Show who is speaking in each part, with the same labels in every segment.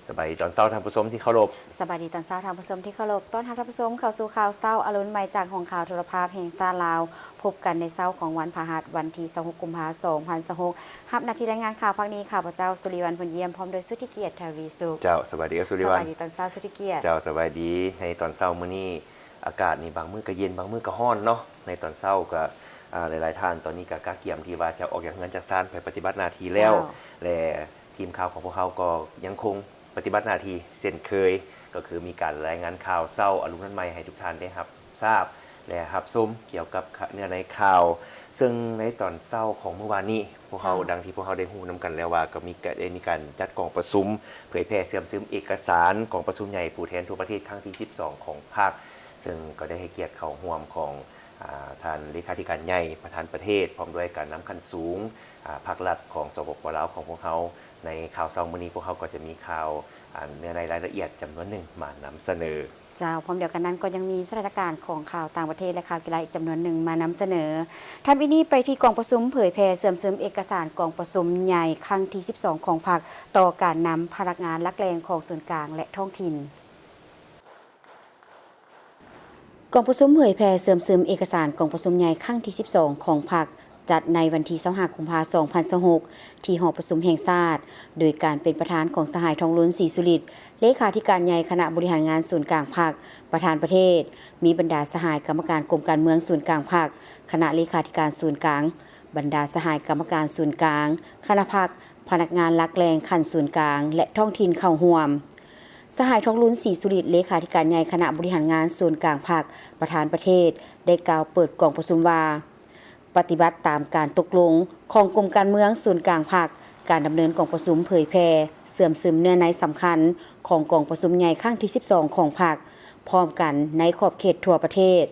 Speaker 1: สบายดีตอนเช้าท่านผู้ชมที่เคารพ
Speaker 2: สบายดีตอนเช้าท่านผู้ชมที่เคารพต้อนรับท่านผู้ชมเข้าสู่ข่าวเช้าอรุณใหม่จากของข่าวโทรภาพแห่งชาติลาวพบกันในเช้าของวันพฤหัสวันที่26กุมภาพันธ์2026รับหน้าที่รายงานข่าวภาคนี้ข่าวพระเจ้าสุริวัลย์ผลเยี่ยมพร้อมโดยสุทธิเกียรติทวีสุข
Speaker 1: เจ้าสบายดีสุริวัลย์
Speaker 2: สบายดีตอนเช้าสุทธิเกียรติ
Speaker 1: เจ้าสบายดีในตอนเช้ามื้อนี้อากาศนี่บางมื้อก็เย็นบางมื้อก็ร้อนเนาะในตอนเช้าก็หลายๆท่านตอนนี้ก็กะเกียมที่ว่าจะออกจากงานจากศาลไปปฏิบัติหน้าที่แล้วและทีมข่าวของพวกเขาก็ยังคงปฏิบัติหน้าที่เช่นเคยก็คือมีการรายงานข่าวเช้าอรุณใหม่ให้ทุกท่านได้รับทราบและรับชมเกี่ยวกับเนื้อในข่าวซึ่งในตอนเช้าของเมื่อวานนี้พวกเขาดังที่พวกเขาได้ฮู้นำกันแล้วว่าก็มีการจัดกองประชุมเผยแพร่เสื่อมซึมเอกสารกองประชุมใหญ่ผู้แทนทั่วประเทศครั้งที่12ของภาคซึ่งก็ได้ให้เกียรติเข้าร่วมของท่านเลขาธิการใหญ่ประธานประเทศพร้อมด้วยการนำขั้นสูงภาครัฐของสปป.ลาวของพวกเขาในข่าวเช้ามื้อนี้พวกเขาก็จะมีข่าวเนื้อในรายละเอียดจำนวนหนึ่งมานำเสนอ
Speaker 2: เจ้าพร้อมเดียวกันนั้นก็ยังมีสถานการณ์ของข่าวต่างประเทศและข่าวกีฬาอีกจำนวนหนึ่งมานำเสนอท่านวินี่ไปที่กองประชุมเผยแพร่เสื่อมซึมเอกสารกองประชุมใหญ่ครั้งที่12ของพรรคต่อการนำพนักงานลักแรงของส่วนกลางและท้องถิ่นกองประชุมเผยแพร่เสื่อมซึมเอกสารกองประชุมใหญ่ครั้งที่12ของพรรคจัดในวันที่25กุมภาพันธ์2026ที่หอประชุมแห่งชาติโดยการเป็นประธานของสหายทองล้นศรีสุริตเลขาธิการใหญ่คณะบริหารงานศูนย์กลางพรรคประธานประเทศมีบรรดาสหายกรรมการกรมการเมืองศูนย์กลางพรรคคณะเลขาธิการศูนย์กลางบรรดาสหายกรรมการศูนย์กลางคณะพรรคพนักงานลักแรงขั้นศูนย์กลางและท้องถิ่นเข้าร่วมสหายทองลุ้นศรีสุริตเลขาธิการใหญ่คณะบริหารงานศูนย์กลางพรรคประธานประเทศได้กล่าวเปิดกองประชุมว่าปฏิบัติตามการตกลงของกรมการเมืองศูนย์กลางพรรคการดำเนินกองประชุมเผยแพร่เสื่อมซึมเนื้อในสำคัญของกองประชุมใหญ่ครั้งที่12ของพรรคพร้อมกันในขอบเขตทั่วประเทศ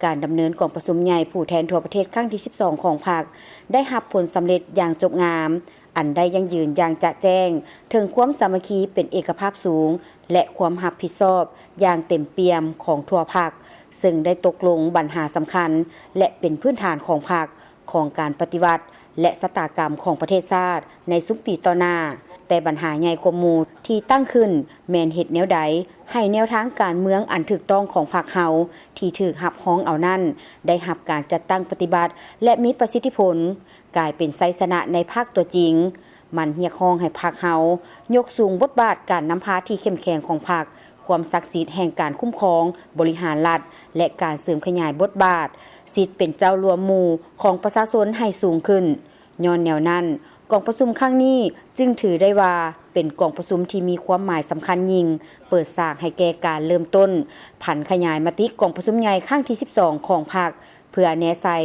Speaker 2: การดำเนินกองประชุมใหญ่ผู้แทนทั่วประเทศครั้งที่12ของพรรคได้รับผลสำเร็จอย่างจบงามอันได้ยั่งยืนอย่างจะแจ้งถึงความสามัคคีเป็นเอกภาพสูงและความรับผิดชอบอย่างเต็มเปี่ยมของทั่วพรรคซึ่งได้ตกลงปัญหาสำคัญและเป็นพื้นฐานของพรรคของการปฏิวัติและชะตากรรมของประเทศชาติในสุมปีต่อหน้าแต่ปัญหาใหญ่กว่าหมู่ที่ตั้งขึ้นแม่นเฮ็ดแนวใดให้แนวทางการเมืองอันถูกต้องของพรรคเฮาที่ถูกรับฮ้องเอานั้นได้รับการจัดตั้งปฏิบัติและมีประสิทธิผลกลายเป็นไสชนะในภาคตัวจริงมันเรียกร้องให้พรรคเฮายกสูงบทบาทการนำพาที่เข้มแข็งของพรรคความศักดิ์สิทธิ์แห่งการคุ้มครองบริหารรัฐและการเสริมขยายบทบาทสิทธิ์เป็นเจ้ารวมหมู่ของประชาชนให้สูงขึ้นย้อนแนวนั้นกองประชุมครั้งนี้จึงถือได้ว่าเป็นกองประชุมที่มีความหมายสำคัญยิ่งเปิดฉากให้แก่การเริ่มต้นผันขยายมติกองประชุมใหญ่ครั้งที่12ของพรรคเพื่อแนใส่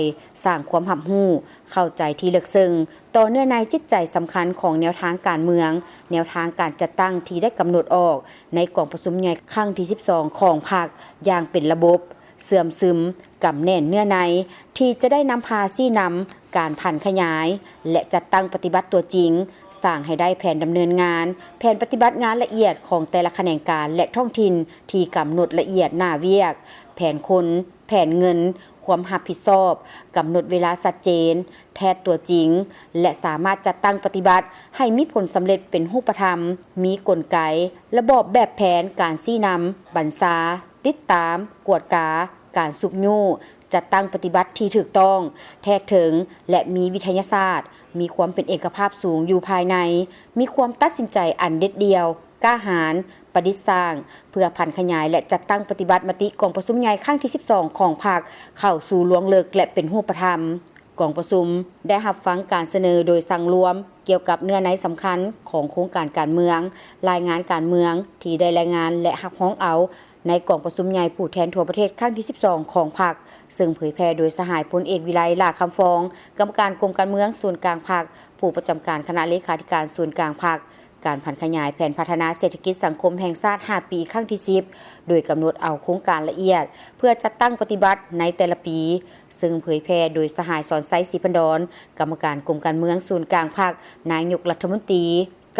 Speaker 2: สร้างความรับรู้เข้าใจที่ลึกซึ้งต่อเนื้อในจิตใจสำคัญของแนวทางการเมืองแนวทางการจัดตั้งที่ได้กำหนดออกในกองประชุมใหญ่ครั้งที่12ของพรรคอย่างเป็นระบบเสื่อมซึมกำแน่นเนื้อในที่จะได้นำพาซี่นำการผันขยายและจัดตั้งปฏิบัติตัวจริงสร้างให้ได้แผนดำเนินงานแผนปฏิบัติงานละเอียดของแต่ละแขนงการและท้องถิ่นที่กำหนดละเอียดหน้าเวียกแผนคนแผนเงินความรับผิดชอบกำหนดเวลาชัดเจนแทนตัวจริงและสามารถจัดตั้งปฏิบัติให้มีผลสำเร็จเป็นรูปธรรมมีกลไกระบบแบบแผนการชี้นำบัญชาติดตามกวดกาการสุกยู่จัดตั้งปฏิบัติที่ถูกต้องแท้ถึงและมีวิทยาศาสตร์มีความเป็นเอกภาพสูงอยู่ภายในมีความตัดสินใจอันเด็ดเดี่ยวกล้าหาญประดิษฐ์สร้างเพื่อผันขยายและจัดตั้งปฏิบัติมติกองประชุมใหญ่ครั้งที่12ของพรรคเข้าสู่ล่วงเลิกและเป็นรูปธรรมกองประชุมได้รับฟังการเสนอโดยสั่งรวมเกี่ยวกับเนื้อในสำคัญของโครงการการเมืองรายงานการเมืองที่ได้รายงานและรับฮ้องเอาในกองประชุมใหญ่ผู้แทนทั่วประเทศครั้งที่12ของพรรคซึ่งเผยแพร่โดยสหายพลเอกวิไลลาคำฟองกรรมการกรมการเมืองส่วนกลางพรรคผู้ประจำการคณะเลขาธิการส่วนกลางพรรคการผันขยายแผนพัฒนาเศรษฐกิจสังคมแห่งชาติ5ปีครั้งที่10โดยกำหนดเอาโครงการละเอียดเพื่อจัดตั้งปฏิบัติในแต่ละปีซึ่งเผยแพร่โดยสหายสอนไซศรีพันดรกรรมการกรมการเมืองส่วนกลางพรรคนายกรัฐมนตรี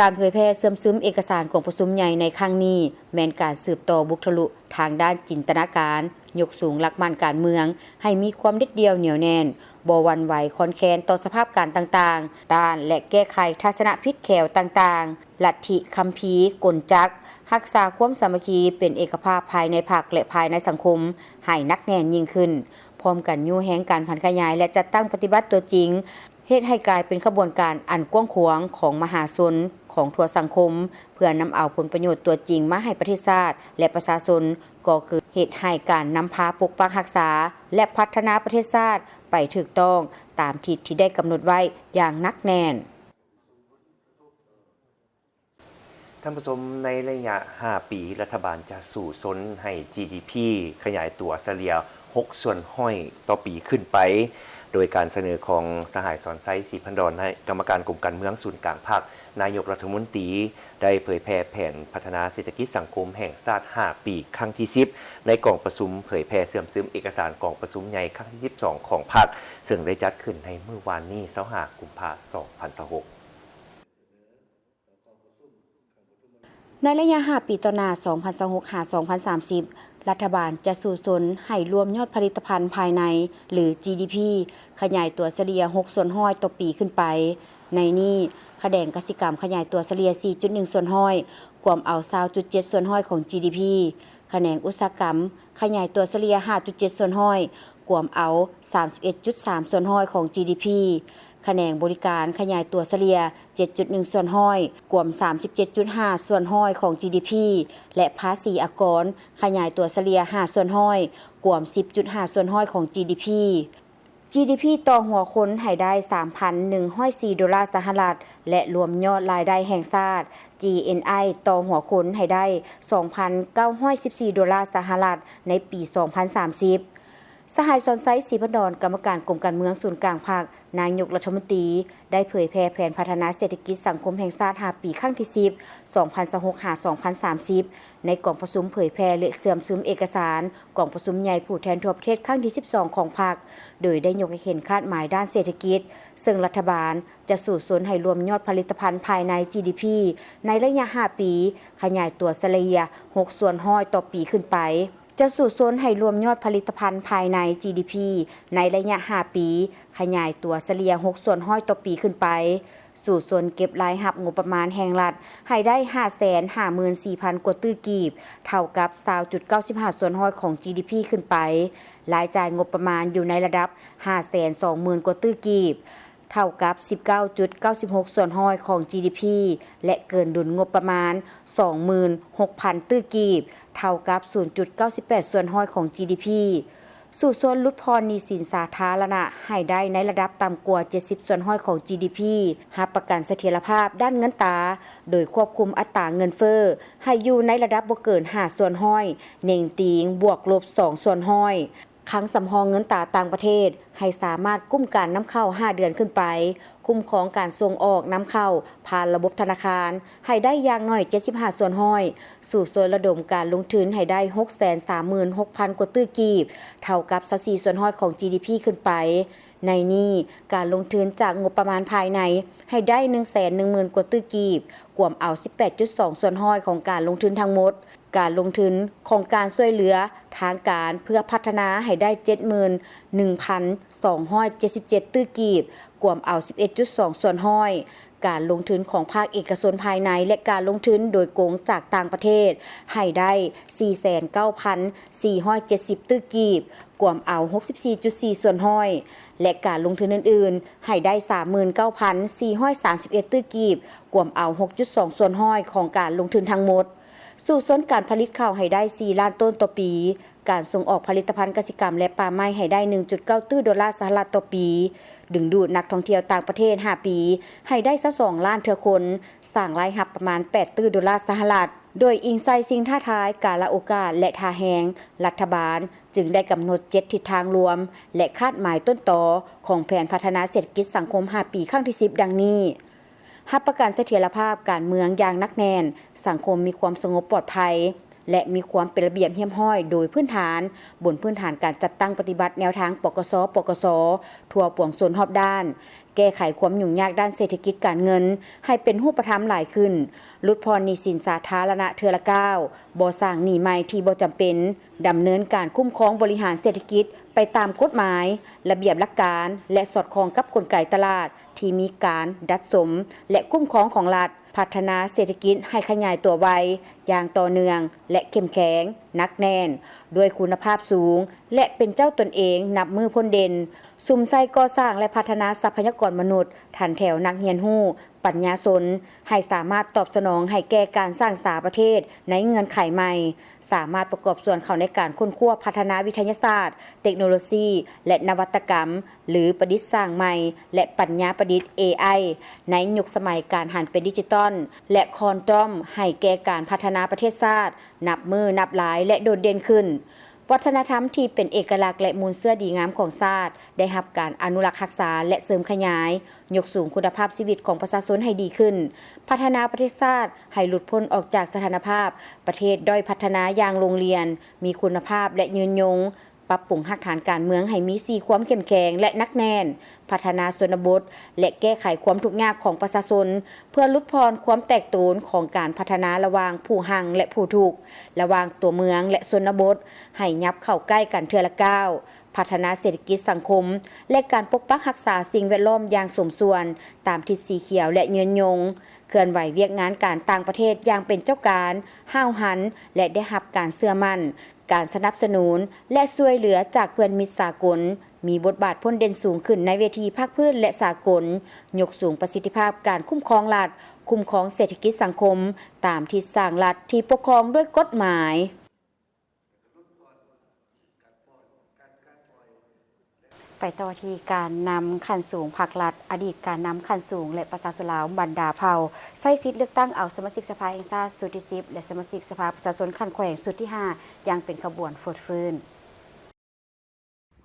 Speaker 2: การเผยแพร่เสื่อมซึมเอกสารของประชุมใหญ่ในครั้งนี้แม้นการสืบต่อบุคลุทางด้านจินตนาการ ยกสูงหลักมั่นการเมืองให้มีความเด็ดเดี่ยวเหนียวแน่นบ่หวั่นไหวคอนแคนต่อสภาพการต่างๆต้านและแก้ไขทัศนพิษแขวต่างๆลัทธิคัมภีร์กลจักรรักษาความสามัคคีเป็นเอกภาพภายในพรรคและภายในสังคมให้หนักแน่นยิ่งขึ้นพร้อมกันยู่แฮงการพันขยายและจัดตั้งปฏิบัติตัวจริงเฮ็ดให้กลายเป็นขบวนการอันกว้างขวางของมหาชนของทั่วสังคมเพื่อนำเอาผลประโยชน์ตัวจริงมาให้ประเทศชาติและประชาชนก็คือเฮ็ดให้การนำพาปกปักรักษาและพัฒนาประเทศชาติไปถูกต้องตามทิศที่ได้กำหนดไว้อย่างหนักแน่น
Speaker 1: ท่านผู้ชมในระยะ 5 ปีรัฐบาลจะสู่ซนให้ GDP ขยายตัวเฉลี่ย6 ส่วนห้อยต่อปีขึ้นไปโดยการเสนอของสหายสอนไซศรีพันดรให้กรรมการกรมการเมืองศูนย์กลางภาคนายกรัฐมนตรีได้เผยแพร่แผนพัฒนาเศรษฐกิจสังคมแห่งชาติ 5 ปีครั้งที่ 10 ในกองประชุมเผยแพร่เสื่อมซึมเอกสารกองประชุมใหญ่ครั้งที่ 12 ของพรรคซึ่งได้จัดขึ้นในเมื่อวานนี้25 กุมภาพันธ์ 2026
Speaker 2: ในระยะ 5 ปีต่อหน้า 2026-2030 รัฐบาลจะสู่ซนให้รวมยอดผลิตภัณฑ์ภายในหรือ GDP ขยายตัวเฉลี่ย6 ส่วนห้อยต่อปีขึ้นไปในนี้คะแนนกสิกรรมขยายตัวเฉลี่ย 4.1 ส่วนห้อยกวมเอา 20.7 ส่วนห้อยของ GDP คะแนนอุตสาหกรรมขยายตัวเฉลี่ย 5.7 ส่วนห้อยกวมเอา 31.3 ส่วนห้อยของ GDPคะแนนบริการขยายตัวเฉลี่ย 7.1 ส่วนห้อยกวม 37.5 ส่วนห้อยของ GDP และภาษีอากรขยายตัวเฉลี่ย 5 ส่วนห้อยกวม 10.5 ส่วนห้อยของ GDP ต่อหัวคนให้ได้ 3,104 ดอลลาร์สหรัฐและรวมยอดรายได้แห่งชาติ GNI ต่อหัวคนให้ได้ 2,914 ดอลลาร์สหรัฐในปี 2030สหายสอนไซศรีพันดรกรรมการกรมการเมืองศูนย์กลางภาคนายกรัฐมนตรีได้เผยแพร่แผนพัฒนาเศรษฐกิจสังคมแห่งชาติ 5 ปีครั้งที่ 10 2026-2030 ในกองประชุมเผยแพร่และเสื่อมซึมเอกสารกองประชุมใหญ่ผู้แทนทั่วประเทศครั้งที่ 12 ของพรรคโดยได้ยกให้เห็นคาดหมายด้านเศรษฐกิจซึ่งรัฐบาลจะสู่ซนให้รวมยอดผลิตภัณฑ์ภายใน GDP ในระยะ 5 ปีขยายตัวเฉลี่ย 6 ส่วนห้อยต่อปีขึ้นไปจะสู่ซนให้รวมยอดผลิตภัณฑ์ภายใน GDP ในระยะ 5 ปีขยายตัวเฉลี่ย 6 ส่วนห้อยต่อปีขึ้นไปสู่ซนเก็บรายรับงบประมาณแห่งรัฐให้ได้ 554,000 กว่าตื้อกีบเท่ากับ 20.95 ส่วนห้อยของ GDP ขึ้นไปรายจ่ายงบประมาณอยู่ในระดับ 520,000 กว่าตื้อกีบเท่ากับ 19.96 ส่วนห้อยของ GDP และเกินดุลงบประมาณ 26,000 ตื้อกีบเท่ากับ 0.98 ส่วนห้อยของ GDP สู่โซนลดพรหนี้สินสาธารณะให้ได้ในระดับต่ำกว่า 70 ส่วนห้อยของ GDP รับประกันเสถียรภาพด้านเงินตราโดยควบคุมอัตราเงินเฟ้อให้อยู่ในระดับบ่เกิน 5 ส่วนห้อยเน่งติงบวกลบ 2 ส่วนห้อยครั้งสำรองเงินตราต่างประเทศให้สามารถกุ้มการนำเข้า 5 เดือนขึ้นไปคุ้มครองการส่งออกนำเข้าผ่านระบบธนาคารให้ได้อย่างน้อย 75 ส่วนห้อยสู่โซนระดมการลงทุนให้ได้ 636,000 กว่าตื้อกีบเท่ากับ 24 ส่วนห้อยของ GDP ขึ้นไปในนี้การลงทุนจากงบประมาณภายในให้ได้ 110,000 กว่าตื้อกีบกวมเอา 18.2 ส่วนห้อยของการลงทุนทั้งหมดการลงทุนของการช่วยเหลือทางการเพื่อพัฒนาให้ได้ 71,277 ตื้อกีบกวมเอา 11.2 ส่วนห้อยการลงทุนของภาคเอกชนภายในและการลงทุนโดยโกงจากต่างประเทศให้ได้ 49,470 ตื้อกีบกวมเอา 64.4 ส่วนห้อยและการลงทุนอื่นๆให้ได้ 39,431 ตื้อกีบกวมเอา 6.2 ส่วนห้อยของการลงทุนทั้งหมดสู่ส่วนการผลิตข้าวให้ได้ 4 ล้านต้นต่อปีการส่งออกผลิตภัณฑ์เกษตรกรรมและป่าไม้ให้ได้ 1.9 ตื้อดอลลาร์สหรัฐต่อปีดึงดูดนักท่องเที่ยวต่างประเทศ 5 ปีให้ได้22 ล้านเทื่อคนสร้างรายรับประมาณ 8 ตื้อดอลลาร์สหรัฐโดยอิงใส่สิ่งท้าทายการละโอกาสและท่าแหงรัฐบาลจึงได้กำหนด7ทิศทางรวมและคาดหมายต้นตอของแผนพัฒนาเศรษฐกิจสังคม 5 ปีครั้งที่ 10 ดังนี้รับประกันเสถียรภาพการเมืองอย่างหนักแน่นสังคมมีความสงบปลอดภัยและมีความเป็นระเบียบเรียบร้อยโดยพื้นฐานบนพื้นฐานการจัดตั้งปฏิบัติแนวทางปกสทั่วปวงส่วนรอบด้าน แก้ไขความยุ่งยากด้านเศรษฐกิจการเงินให้เป็นรูปธรรมหลายขึ้นลดพรหนี้สินสาธารณะเทื่อละก้าวบ่สร้างหนี้ใหม่ที่บ่จำเป็นดำเนินการคุ้มครองบริหารเศรษฐกิจไปตามกฎหมายระเบียบหลักการและสอดคล้องกับกลไกตลาดที่มีการดัดสมและคุ้มครองของรัฐพัฒนาเศรษฐกิจให้ขยายตัวไวอย่างต่อเนื่องและเข้มแข็งหนักแน่นด้วยคุณภาพสูงและเป็นเจ้าตนเองนับมือพ้นเด่นซุ่มไส้ก่อสร้างและพัฒนาทรัพยากรมนุษย์ทันแถวนักเรียนรู้ปัญญาชนให้สามารถตอบสนองให้แก่การสร้างสาประเทศในเงื่อนไขใหม่สามารถประกอบส่วนเข้าในการค้นคว้าพัฒนาวิทยาศาสตร์เทคโนโลยีและนวัตกรรมหรือประดิษฐ์สร้างใหม่และปัญญาประดิษฐ์ AI ในยุคสมัยการหันเป็นดิจิตอลและคอนตรอมให้แก่การพัฒนาประเทศชาตินับมือนับหลายและโดดเด่นขึ้นวัฒนธรรมที่เป็นเอกลักษณ์และมูลเสื้อดีงามของชาติได้รับการอนุรักษ์รักษาและเสริมขยายยกสูงคุณภาพชีวิตของประชาชนให้ดีขึ้นพัฒนาประเทศชาติให้หลุดพ้นออกจากสถานภาพประเทศด้อยพัฒนาอย่างโรงเรียนมีคุณภาพและยืนยงปรับปรุงรากฐานการเมืองให้มีสีความเข้มแข็งและนักแน่นพัฒนาชนบทและแก้ไขความทุกข์ยากของประชาชนเพื่อลดพรความแตกต่างของการพัฒนาระหว่างผู้หังและผู้ถูกระหว่างตัวเมืองและชนบทให้ยับเข้าใกล้กันเทื่อละก้าวพัฒนาเศรษฐกิจสังคมและการปกปักรักษาสิ่งแวดล้อมอย่างสมส่วนตามทิศสีเขียวและยืนยงเคลื่อนไหวเวียกงานการต่างประเทศอย่างเป็นเจ้าการห้าวหันและได้รับการเชื่อมั่นการสนับสนุนและช่วยเหลือจากเพื่อนมิตรสากลมีบทบาทพ้นเด่นสูงขึ้นในเวทีภาคพื้นและสากลยกสูงประสิทธิภาพการคุ้มครองรัฐคุ้มครองเศรษฐกิจสังคมตามที่สร้างรัฐที่ปกครองด้วยกฎหมายไปต่อที่การนำขั้นสูงภาครัฐอดีตการนำขั้นสูงและประชาชนลาวบรรดาเผ่าใช้สิทธิ์เลือกตั้งเอาสมาชิกสภาแห่งชาติสุดที่10และสมาชิกสภาประชาชนขั้นแขวงสุดที่5อย่างเป็นขบวนฟดฟื้น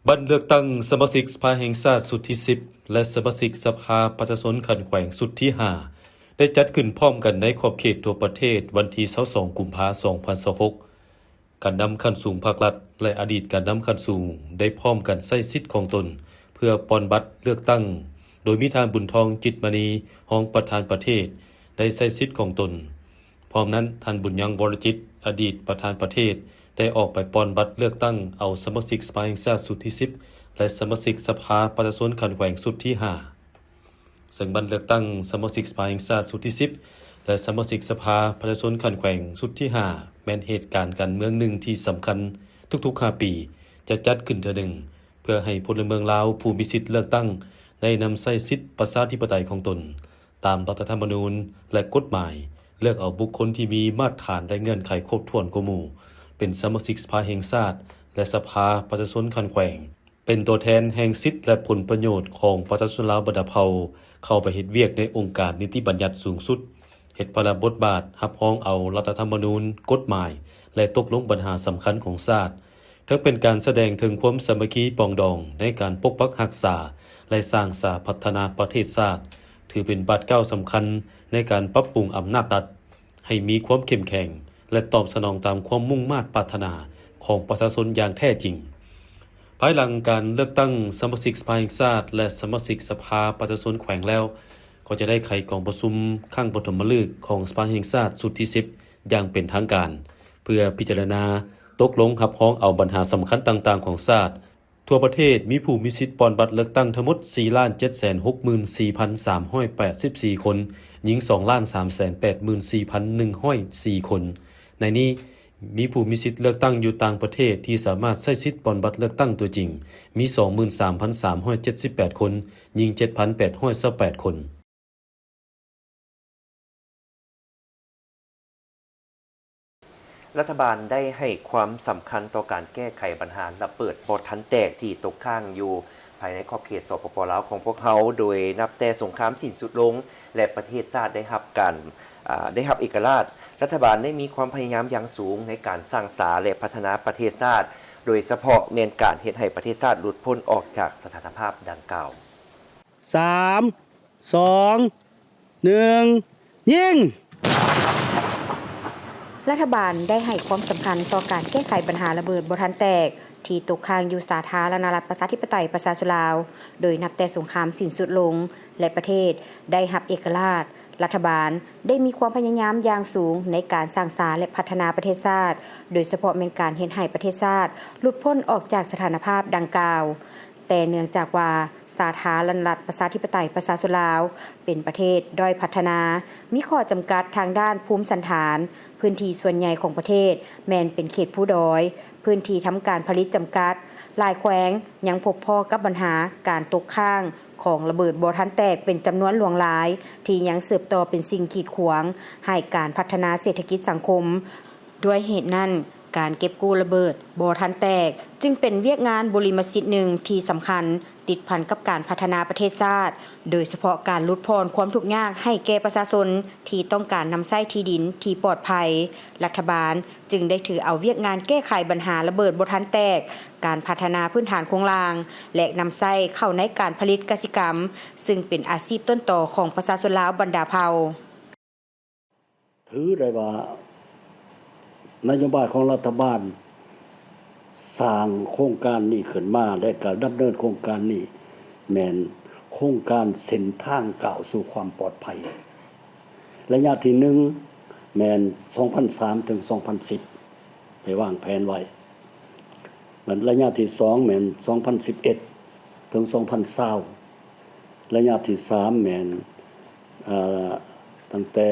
Speaker 3: บัตรเลือกตั้งสมาชิกสภาแห่งชาติสุดที่10และสมาชิกสภาประชาชนขั้นแขวงสุดที่5ได้จัดขึ้นพร้อมกันในขอบเขตทั่วประเทศวันที่22กุมภาพันธ์2026การนำขั้นสูงภาครัฐและอดีตการนำขั้นสูงได้พร้อมกันใช้สิทธิ์ของตนเพื่อปอนบัตรเลือกตั้งโดยมีทานบุญทองจิตมณีรองประธานประเทศได้ใช้สิทธิ์ของตนพร้อมนั้นท่านบุญยังวรจิตอดีตประธานประเทศได้ออกไปปอนบัตรเลือกตั้งเอาสมาชิกสภาแห่งชาติสุดที่10และสมาชิกสภาประชาชนขั้นแขวงสุดที่5ซึ่งบัตรเลือกตั้งสมาชิกสภาแห่งชาติสุดที่10และสมาชิกสภาประชาชนขั้นแขวงสุดที่5แม้นเหตุการณ์การเมืองหนึ่งที่สำคัญทุกๆ5ปีจะจัดขึ้นเทื่อหนึ่งเพื่อให้พลเมืองลาวผู้มีสิทธิ์เลือกตั้งได้นำใช้สิทธิประชาธิปไตยของตนตามรัฐธรรมนูญและกฎหมายเลือกเอาบุคคลที่มีมาตรฐานและเงื่อนไขครบถ้วนกว่าหมู่เป็นสมาชิกสภาแห่งชาติและสภาประชาชนขั้นแขวงเป็นตัวแทนแห่งสิทธิและผลประโยชน์ของประชาชนลาวบรรดาเผ่าเข้าไปเฮ็ดเวียกในองค์การนิติบัญญัติสูงสุดเฮ็ดพระบทบาทรับรองเอารัฐธรรมนูญกฎหมายและตกลงปัญหาสำคัญของชาติทั้งเป็นการแสดงถึงความสามัคคีปองดองในการปกปักรักษาและสร้างสาพัฒนาประเทศชาติถือเป็นบาทก้าวสำคัญในการปรับปรุงอำนาจรัฐให้มีความเข้มแข็งและตอบสนองตามความมุ่งมา่ปรารถนาของประชาชนอย่างแท้จริงภายหลังการเลือกตั้งสมาชิกสภาแห่งชาติและสมาชิกสภาประชาชนแขวงแล้วก็จะได้ไขกองประชุมครั้งปฐมฤกษ์ของสภาแห่งชาติสุดที่10อย่างเป็นทางการเพื่อพิจารณาตกลงรับรองเอาปัญหาสำคัญต่างๆของชาติทั่วประเทศมีผู้มีสิทธิ์ปอนบัตรเลือกตั้งทั้งหมด 4,764,384 คนหญิง 2,384,104 คนในนี้มีผู้มีสิทธิ์เลือกตั้งอยู่ต่างประเทศที่สามารถใช้สิทธิ์ปอนบัตรเลือกตั้งตัวจริงมี 23,378 คนหญิง 7,828 คน
Speaker 1: รัฐบาลได้ให้ความสำคัญต่อการแก้ไขปัญหาระเบิดบ่ทันแตกที่ตกค้างอยู่ภายในขอบเขตสปป.ลาวของพวกเขาโดยนับแต่สงครามสิ้นสุดลงและประเทศชาติได้รับเอกราชรัฐบาลได้มีความพยายามอย่างสูงในการสร้างสรรค์และพัฒนาประเทศชาติโดยเฉพาะเน้นการเฮ็ดให้ประเทศชาติหลุดพ้นออกจากสถานภาพดังกล่าว
Speaker 4: 3 2 1ยิง
Speaker 2: รัฐบาลได้ให้ความสำคัญต่อการแก้ไขปัญหาระเบิดบ่ทันแตก ที่ตกค้างอยู่สาธารณรัฐประชาธิปไตยประชาชนลาวโดยนับแต่สงครามสิ้นสุดลงและประเทศได้รับเอกราชรัฐบาลได้มีความพยายามอย่างสูงในการสร้างสรรค์และพัฒนาประเทศชาติโดยเฉพาะเป็นการเฮ็ดให้ประเทศชาติหลุดพ้นออกจากสถานภาพดังกล่าวแต่เนื่องจากว่าสาธารณรัฐประชาธิปไตยประชาชนลาวเป็นประเทศด้อยพัฒนามีข้อจำกัดทางด้านภูมิสันฐานพื้นที่ส่วนใหญ่ของประเทศแม้นเป็นเขตผู้ดอยพื้นที่ทำการผลิตจำกัดหลายแขวงยังพบพ่อกับปัญหาการตกค้างของระเบิดบ่ทันแตกเป็นจำนวนหลวงหลายที่ยังสืบต่อเป็นสิ่งกีดขวางให้การพัฒนาเศรษฐกิจสังคมด้วยเหตุนั้นการเก็บกู้ระเบิดบ่ทันแตกจึงเป็นเวียกงานบริมสิทธิ์หนึ่งที่สำคัญติดพันกับการพัฒนาประเทศชาติโดยเฉพาะการลดพรความทุกข์ยากให้แก่ประชาชนที่ต้องการนำใช้ที่ดินที่ปลอดภัยรัฐบาลจึงได้ถือเอาเวียกงานแก้ไขปัญหาระเบิดบ่ทันแตกการพัฒนาพื้นฐานโครงสร้างและนำใช้เข้าในการผลิตกสิกรรมซึ่งเป็นอาชีพต้นตอของประชาชนลาวบรรดาเผ่า
Speaker 4: ถือได้ว่านโยบายของรัฐบาลสร้างโครงการนี้ขึ้นมาและก็ดำเนินโครงการนี้แม่นโครงการเส้นทางก้าวสู่ความปลอดภัยระยะที่1แม่น2003ถึง2010ไปวางแผนไว้มันระยะที่2แม่น2011ถึง2020ระยะที่3แม่นตั้งแต่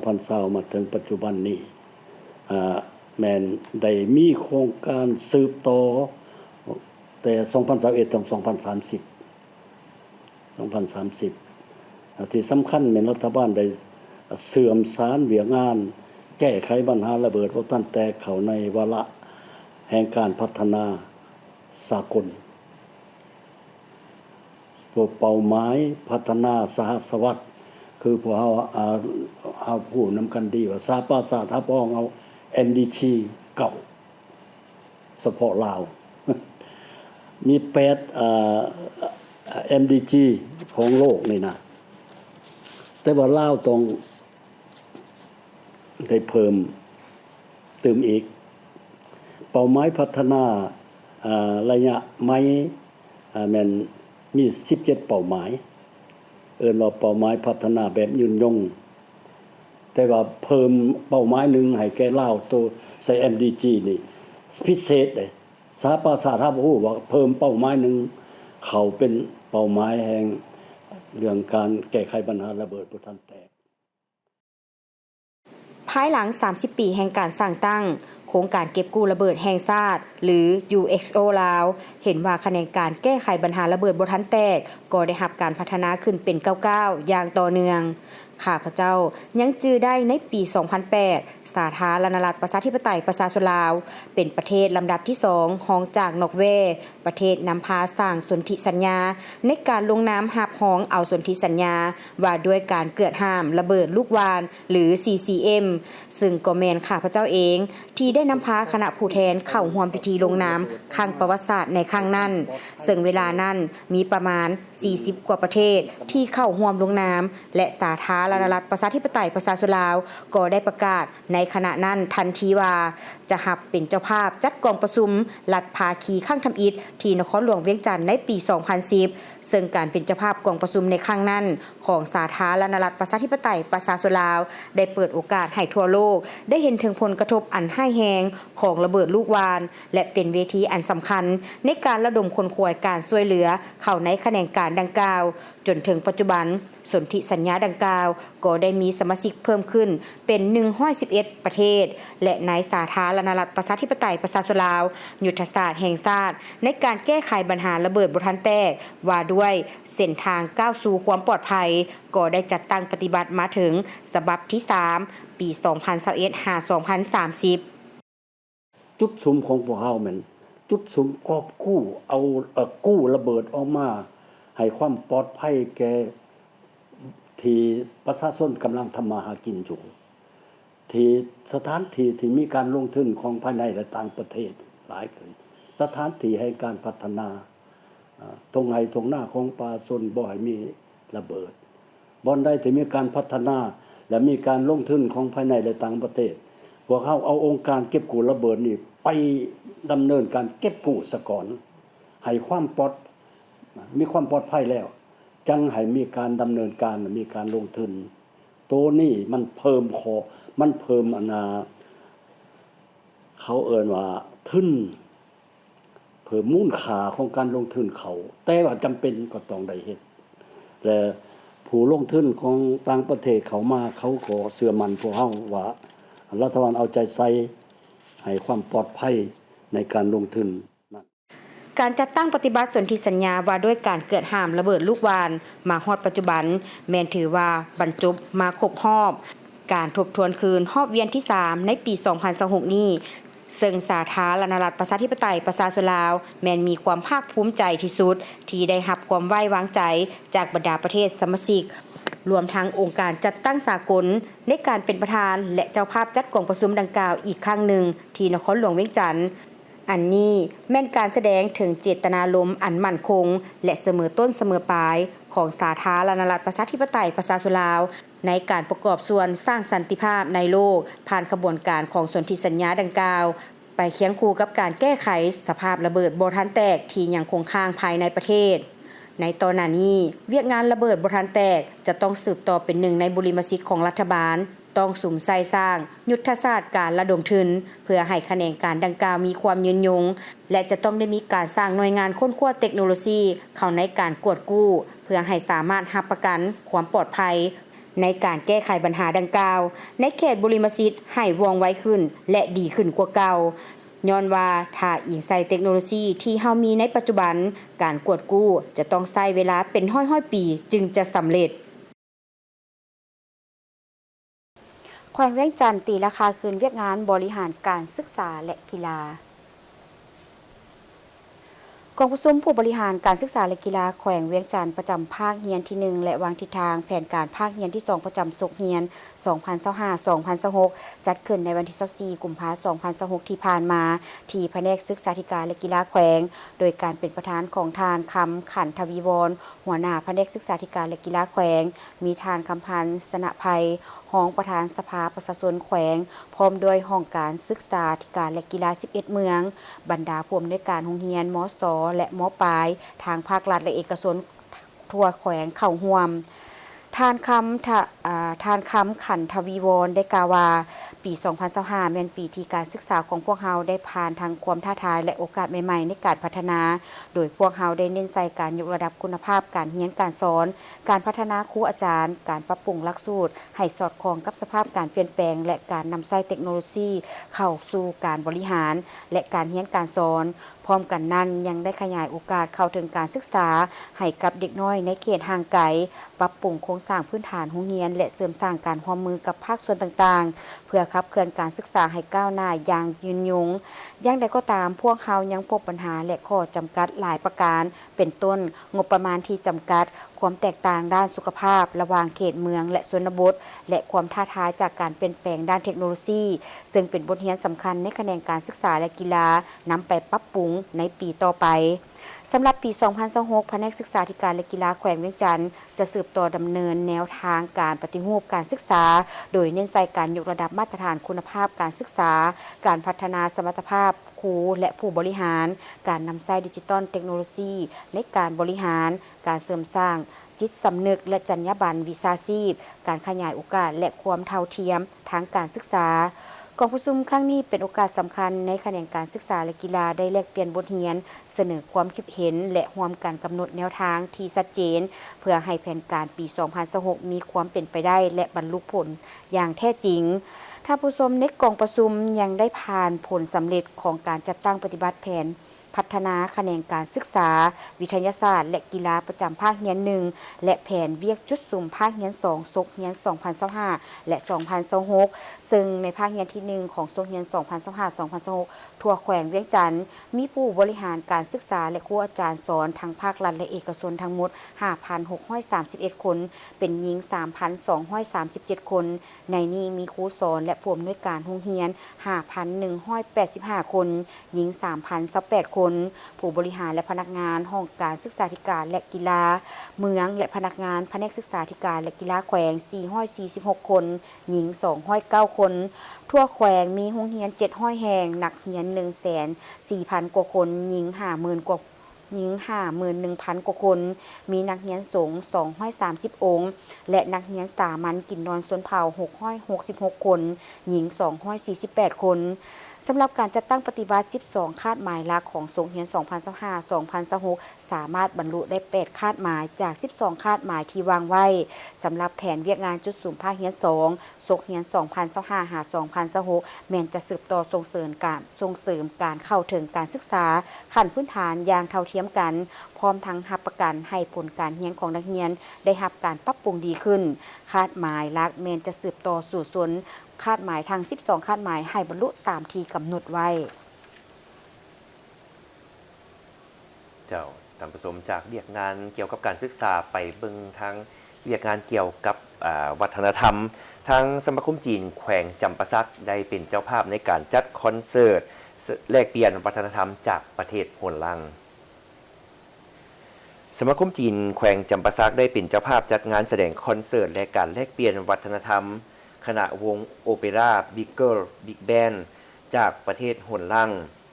Speaker 4: 2020มาถึงปัจจุบันนี้แม่นได้มีโครงการสืบต่อแต่2021ถึง2030ที่สำคัญแม่นรัฐบาลได้เสื่อมสารเวียงานแก้ไขปัญหาระเบิดบ่ทันแตกเข้าในวาระแห่งการพัฒนาสากลเป้าหมายพัฒนาสหสวัสดิ์คือพวกเอาพูดนำกันดีว่าสาปราสาททับพ้องเอา MDG เก่าเฉพาะลาวมี8 MDG ของโลกนี่นะแต่ว่าลาวต้องได้เพิ่มเติมอีกเป้าหมายพัฒนาระยะไม้แม่นมี17เป้าหมายว่าเป้าหมายพัฒนาแบบยืนยงแต่ว่าเพิ่มเป้าหมายหนึ่งให้แก่ลาวตัวใส่ MDG นี่พิเศษเลยสหประชาชาติฮู้ว่าเพิ่มเป้าหมายหนึ่งเขาเป็นเป้าหมายแห่งเรื่องการแก้ไขปัญหาระเบิดบ่ทันแตก
Speaker 2: ภายหลัง30ปีแห่งการสร้างตั้งโครงการเก็บกู้ระเบิดแห่งชาติหรือ UXO ลาวเห็นว่าคะแนนการแก้ไขปัญหาระเบิดบ่ทันแตกก็ได้รับการพัฒนาขึ้นเป็นก้าวๆอย่างต่อเนื่องข้าพเจ้ายังจื้อได้ในปี 2008 สาธารณรัฐประชาธิปไตยประชาชนลาวเป็นประเทศลำดับที่2รองจากนอร์เวย์ประเทศนำพาสร้างสนธิสัญญาในการลงนามรับรองเอาสนธิสัญญาว่าด้วยการเกิดห้ามระเบิดลูกวานหรือ CCM ซึ่งก็แม่นข้าพเจ้าเองที่ได้นำพาคณะผู้แทนเข้าร่วมพิธีลงนามครั้งประวัติศาสตร์ในครั้งนั้นซึ่งเวลานั้นมีประมาณ40กว่าประเทศที่เข้าร่วมลงนามและสาธารณรัฐประชาธิปไตยประชาชนลาวก็ได้ประกาศในขณะนั้นทันทีว่าจะรับเป็นเจ้าภาพจัดกองประชุมรัฐภาคีข้างทำอิฐที่นครหลวงเวียงจันทน์ในปี 2010 ซึ่งการเป็นเจ้าภาพกองประชุมในครั้งนั้นของสาธารณรัฐประชาธิปไตยประชาชนลาวได้เปิดโอกาสให้ทั่วโลกได้เห็นถึงผลกระทบอันร้ายแรงของระเบิดลูกวานและเป็นเวทีอันสำคัญในการระดมคนขวยการช่วยเหลือเข้าในแขนงการดังกล่าวจนถึงปัจจุบันสนธิสัญญาดังกล่าวก็ได้มีสมาชิกเพิ่มขึ้นเป็น111ประเทศและในสาธารณรัฐประชาธิปไตยประชาชนลาวยุทธศาสตร์แห่งชาติในการแก้ไขปัญหาระเบิดบ่ทันแตกว่าด้วยเส้นทางก้าวสู่ความปลอดภัยก็ได้จัดตั้งปฏิบัติมาถึงฉบับที่3ปี 2021-2030
Speaker 4: จุดสุมของพวกเฮาแม่นจุดสุมกอบกู้เอากู้ระเบิดออกมาให้ความปลอดภัยแก่ที่ประชาชนกำลังทำมาหากินอยู่ที่สถานที่ที่มีการลงทุนของภายในและต่างประเทศหลายขึ้นสถานที่ให้การพัฒนาตรงไหนตรงหน้าของประชาชนบ่ให้มีระเบิดบ่อนใดที่มีการพัฒนาและมีการลงทุนของภายในและต่างประเทศ พวกเขาเอาองค์การเก็บกู้ระเบิดนี่ไปดำเนินการเก็บกู้ซะก่อนให้มีความปลอดภัยแล้วจังให้มีการดำเนินการมีการลงทุนตัวนี้มันเพิ่มเขาเอิ้นว่าทุนเพิ่มมูลค่าของการลงทุนเขาแต่ว่าจำเป็นก็ต้องได้เฮ็ดและผู้ลงทุนของต่างประเทศเขามาเขาก็เชื่อมั่นพวกเฮาว่ารัฐบาลเอาใจใส่ให้ความปลอดภัยในการลงทุนนั้น
Speaker 2: การจัดตั้งปฏิบัติสนธิสัญญาว่าด้วยการเกิดห้ามระเบิดลูกวานมาฮอดปัจจุบันแม้นถือว่าบรรจบมาครบรอบการทบทวนคืนรอบเวียนที่ 3 ในปี 2026 นี้ซึ่งสาธารณรัฐประชาธิปไตยประชาชนลาวแม้นมีความภาคภูมิใจที่สุดที่ได้รับความไว้วางใจจากบรรดาประเทศสมาชิกรวมทั้งองค์การจัดตั้งสากลในการเป็นประธานและเจ้าภาพจัดกองประชุมดังกล่าวอีกครั้งหนึ่งที่นครหลวงเวียงจันทน์อันนี้แม่นการแสดงถึงเจตนารมณ์อันมั่นคงและเสมอต้นเสมอปลายของสาธารณรัฐประชาธิปไตยประชาชนลาวในการประกอบส่วนสร้างสันติภาพในโลกผ่านขบวนการของสนธิสัญญาดังกล่าวไปเคียงคู่กับการแก้ไขสภาพระเบิดบ่ทันแตกที่ยังคงค้างภายในประเทศในตอนนี้เวียกงานระเบิดบ่ทันแตกจะต้องสืบต่อเป็นหนึ่งในบุริมสิทธิ์ของรัฐบาลต้องสุ่มใส่สร้างยุทธศาสตร์การระดมทุนเพื่อให้คะแนนการดังกล่าวมีความยืนยงและจะต้องได้มีการสร้างหน่วยงานค้นคว้าเทคโนโลยีเข้าในการกวดกู้เพื่อให้สามารถรับประกันความปลอดภัยในการแก้ไขปัญหาดังกล่าวในเขตบุริมสิทธิ์ให้ว่องไวขึ้นและดีขึ้นกว่าเก่าย้อนว่าถ้าอิงใส่เทคโนโลยีที่เฮามีในปัจจุบันการกวดกู้จะต้องใช้เวลาเป็นร้อยๆปีจึงจะสำเร็จแขวงเวียงจันทน์ตีราคาคืนเวียกงานบริหารการศึกษาและกีฬากองประชุมผู้บริหารการศึกษาและกีฬาแขวงเวียงจันทน์ประจำภาคเรียนที่ 1และวางทิศทางแผนการภาคเรียนที่ 2 ประจำศุกร์เรียน 2025-2026 จัดขึ้นในวันที่ 24 กุมภาพันธ์ 2026 ที่ผ่านมาที่แผนกศึกษาธิการและกีฬาแขวงโดยการเป็นประธานของทานคำขันทวีวรหัวหน้าแผนกศึกษาธิการและกีฬาแขวงมีทานคำพันธ์สนะภัยห้องประธานสภาประชาชนแขวงพร้อมด้วยห้องการศึกษาธิการและกีฬา 11 เมืองบรรดาผู้อำนวยการโรงเรียนมศ.และม.ปลายทางภาครัฐและเอกชนทั่วแขวงเข้าร่วมทานคำขันทวีวรได้กล่าวว่าปี 2025แม่นปีที่การศึกษาของพวกเฮาได้ผ่านทางความท้าทายและโอกาสใหม่ๆในการพัฒนาโดยพวกเฮาได้เน้นใส่การยกระดับคุณภาพการเรียนการสอนการพัฒนาครูอาจารย์การปรับปรุงหลักสูตรให้สอดคล้องกับสภาพการเปลี่ยนแปลงและการนำใช้เทคโนโลยีเข้าสู่การบริหารและการเรียนการสอนพร้อมกันนั้นยังได้ขยายโอกาสเข้าถึงการศึกษาให้กับเด็กน้อยในเขตห่างไกลปรับปรุงโครงสร้างพื้นฐานโรงเรียนและเสริมสร้างการร่วมมือกับภาคส่วนต่างๆเพื่อขับเคลื่อนการศึกษาให้ก้าวหน้าอย่างยืนยงอย่างใดก็ตามพวกเฮายังพบปัญหาและข้อจำกัดหลายประการเป็นต้นงบประมาณที่จำกัดความแตกต่างด้านสุขภาพระหว่างเขตเมืองและชนบทและความท้าทายจากการเปลี่ยนแปลงด้านเทคโนโลยีซึ่งเป็นบทเรียนสำคัญในแขนงการศึกษาและกีฬานำไปปรับปรุงในปีต่อไปสำหรับปี 2026 แผนกศึกษาธิการและกีฬาแขวงเวียงจันทน์จะสืบต่อดำเนินแนวทางการปฏิรูปการศึกษาโดยเน้นใส่การยกระดับมาตรฐานคุณภาพการศึกษาการพัฒนาสมรรถภาพครูและผู้บริหารการนำใช้ดิจิทัลเทคโนโลยีในการบริหารการเสริมสร้างจิตสำนึกและจรรยาบรรณวิชาชีพการขยายโอกาสและความเท่าเทียมทางการศึกษากองประชุมครั้งนี้เป็นโอกาสสำคัญในแขนงการศึกษาและกีฬาได้แลกเปลี่ยนบทเรียนเสนอความคิดเห็นและร่วมกันกำหนดแนวทางที่ชัดเจนเพื่อให้แผนการปี 2026 มีความเป็นไปได้และบรรลุผลอย่างแท้จริงท่านผู้ชมในกองประชุมยังได้ผ่านผลสำเร็จของการจัดตั้งปฏิบัติแผนพัฒนาแขนงการศึกษาวิทยาศาสตร์และกีฬาประจำภาคเรียน1และแผนเวียกจุดสุ่มภาคเรียน2ศุกร์เรียน 2025 และ 2026 ซึ่งในภาคเรียนที่1ของศุกร์เรียน 2025-2026 ทั่วแขวงเวียงจันทน์มีผู้บริหารการศึกษาและครูอาจารย์สอนทั้งภาครัฐและเอกชนทั้งหมด 5,631 คนเป็นหญิง 3,237 คนในนี้มีครูสอนและผู้อำนวยการโรงเรียน 5,185 คนหญิง 3,028 คน ผู้บริหารและพนักงานห้องการศึกษาธิการและกีฬาเมืองและพนักงานแผนกศึกษาธิการและกีฬาแขวง446 คนหญิง209 คนทั่วแขวงมีโรงเรียน700แห่งนักเรียน 104,000 กว่าคนหญิง 50,000 กว่าหญิง 51,000 กว่าคน มีนักเรียนสงฆ์230 องค์ และนักเรียนสามัญกินนอนชนเผ่า666 คน หญิง 248 คน สำหรับการจัดตั้งปฏิบัติ 12 คาดหมายหลักของสงฆ์เฮียน 2025-2026 สามารถบรรลุได้ 8 คาดหมายจาก 12 คาดหมายที่วางไว้ สำหรับแผนเวียกงานจุดศูนย์ภาคเฮียน 2 สงฆ์เฮียน 2025-2026 แม้นจะสืบต่อส่งเสริมการเข้าถึงการศึกษาขั้นพื้นฐานอย่างเท่าเทียมกัน พร้อมทั้งรับประกันให้ผลการเรียนของนักเรียนได้รับการปรับปรุงดีขึ้น คาดหมายหลักแม้นจะสืบต่อสู่ส่วนคาดหมายทาง 12 คาดหมายให้บรรลุตามที่กำหนดไว้
Speaker 1: เจ้าตามผสมจากเรียกงานเกี่ยวกับการศึกษาไปเบิ่งทางเรียกงานเกี่ยวกับวัฒนธรรมทางสมาคมจีนแขวงจำปาสักได้เป็นเจ้าภาพในการจัดคอนเสิร์ตแลกเปลี่ยนวัฒนธรรมจากประเทศโฮลังสมาคมจีนแขวงจำปาสักได้เป็นเจ้าภาพจัดงานแสดงคอนเสิร์ตและการแลกเปลี่ยนวัฒนธรรมคณะวงโอเปร่าบิ๊กเกิลบิ๊กแบนด์จากประเทศโฮลัง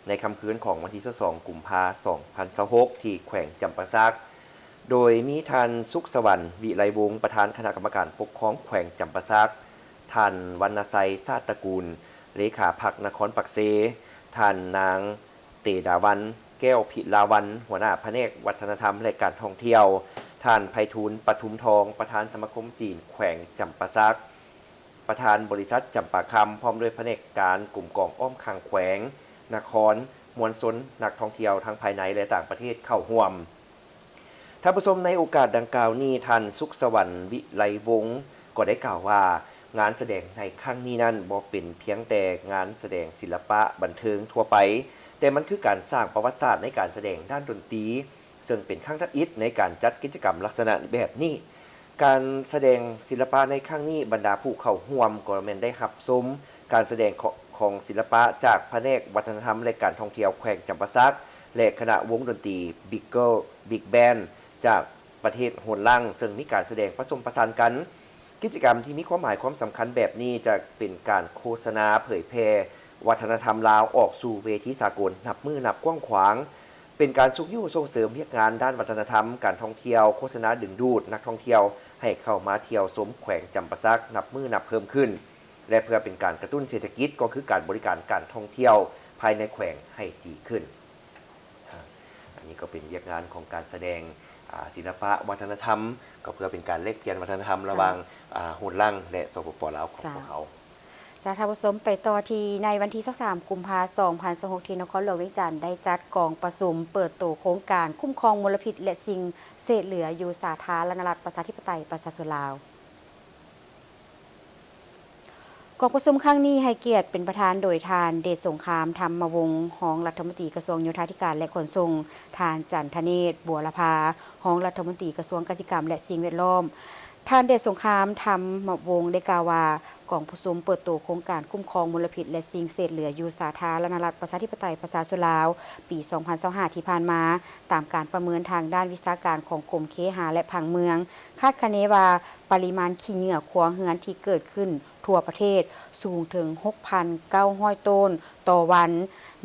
Speaker 1: ในค่ำคืนของวันที่22 กุมภาพันธ์ 2026 ที่แขวงจำปาสักโดยมีท่านสุขสวรรค์วิไลวงศ์ประธานคณะกรรมการปกครองแขวงจำปาสักท่านวรรณไซซาตระกูลเลขาพรรคนครปักเซท่านนางเตดาวันแก้วพิลาวันหัวหน้าแผนกวัฒนธรรมและการท่องเที่ยวท่านไพฑูรย์ปทุมทองประธานสมาคมจีนแขวงจำปาสักประธานบริษัทจำปาคำพร้อมด้วยแผนกการกลุ่มกองอ้อมคางแขวงนครมวลชนนักท่องเที่ยวทั้งภายในและต่างประเทศเข้าร่วมท่านผู้ชมในโอกาสดังกล่าวนี้ท่านสุขสวรรค์วิไลวงศ์ก็ได้กล่าวว่างานแสดงในครั้งนี้นั้นบ่เป็นเพียงแต่งานแสดงศิลปะบันเทิงทั่วไปแต่มันคือการสร้างประวัติศาสตร์ในการแสดงด้านดนตรีซึ่งเป็นครั้งทัดอิฐในการจัดกิจกรรมลักษณะแบบนี้การแสดงศิลปะในครั้งนี้บรรดาผู้เข้าร่วมก็แม่นได้รับชมการแสดงของศิลปะจากแผนกวัฒนธรรมและการท่องเที่ยวแขวงจำปาสักและคณะวงดนตรีบิ๊กเกิลบิ๊กแบนด์จากประเทศโฮลังซึ่งมีการแสดงผสมผสานกันกิจกรรมที่มีความหมายความสำคัญแบบนี้จะเป็นการโฆษณาเผยแพร่วัฒนธรรมลาวออกสู่เวทีสากลนับมือนับกว้างขวางเป็นการสุขยู่ส่งเสริมเรียกงานด้านวัฒนธรรมการท่องเที่ยวโฆษณาดึงดูดนักท่องเที่ยวให้เข้ามาเที่ยวชมแขวงจำปาสักนับมือนับเพิ่มขึ้นและเพื่อเป็นการกระตุ้นเศรษฐกิจก็คือการบริการการท่องเที่ยวภายในแขวงให้ดีขึ้นอันนี้ก็เป็นเรียกงานของการแสดงศิลปะวัฒนธรรมก็เพื่อเป็นการแลกเปลี่ยนวัฒนธรรมระหว่างโฮลังและสปป.ลาวของพวกเขา
Speaker 2: ท่านผู้ชมไปต่อที่ในวันที่23 กุมภาพันธ์ 2026 ที่นครหลวงเวียงจันทน์ได้จัดกองประชุมเปิดตัวโครงการคุ้มครองมลพิษและสิ่งเศษเหลืออยู่สาธารณรัฐประชาธิปไตยประชาชนลาวกองประชุมครั้งนี้ให้เกียรติเป็นประธานโดยทานเดชสงครามธรรมวงศ์รองรัฐมนตรีกระทรวงโยธาธิการและขนส่งทานจันทเนศบัวละพารองรัฐมนตรีกระทรวงเกษตรกรรมและสิ่งแวดล้อมท่านเดชสงครามธรรมวงศ์ได้กล่าวว่ากองประชุมเปิดตัวโครงการคุ้มครองมลพิษและสิ่งเศษเหลืออยู่สาธารณรัฐประชาธิปไตยประชาชนลาวปี 2025 ที่ผ่านมาตามการประเมินทางด้านวิชาการของกรมเคหะและผังเมืองคาดคะเนว่าปริมาณขี้เหงื่อครัวเรือนที่เกิดขึ้นทั่วประเทศสูงถึง 6,900 ต้นต่อวัน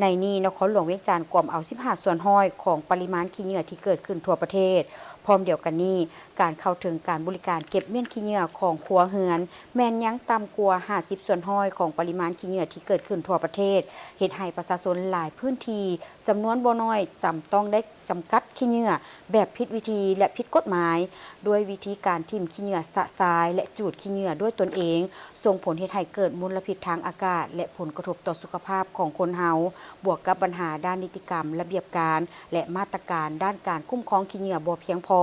Speaker 2: ในนี้นครหลวงเวียงจันทน์กวมเอา15ส่วนห้อยของปริมาณขี้เหงื่อที่เกิดขึ้นทั่วประเทศพร้อมเดียวกันนี้การเข้าถึงการบริการเก็บเมี่ยนขี้เหงื่อของครัวเรือนแม้นยังต่ำกว่า50ส่วนห้อยของปริมาณขี้เหงื่อที่เกิดขึ้นทั่วประเทศเฮ็ดให้ประชาชนหลายพื้นที่จำนวนบ่น้อยต้องได้จำกัดขี้เหงื่อแบบผิดวิธีและผิดกฎหมายด้วยวิธีการทิ่มขี้เหงื่อสะสายและจูดขี้เหงื่อด้วยตนเองส่งผลเฮ็ดให้เกิดมลพิษทางอากาศและผลกระทบต่อสุขภาพของคนเฮาบวกกับปัญหาด้านนิติกรรมระเบียบการและมาตรการด้านการคุ้มครองขี้เหงื่อบ่เพียงพอ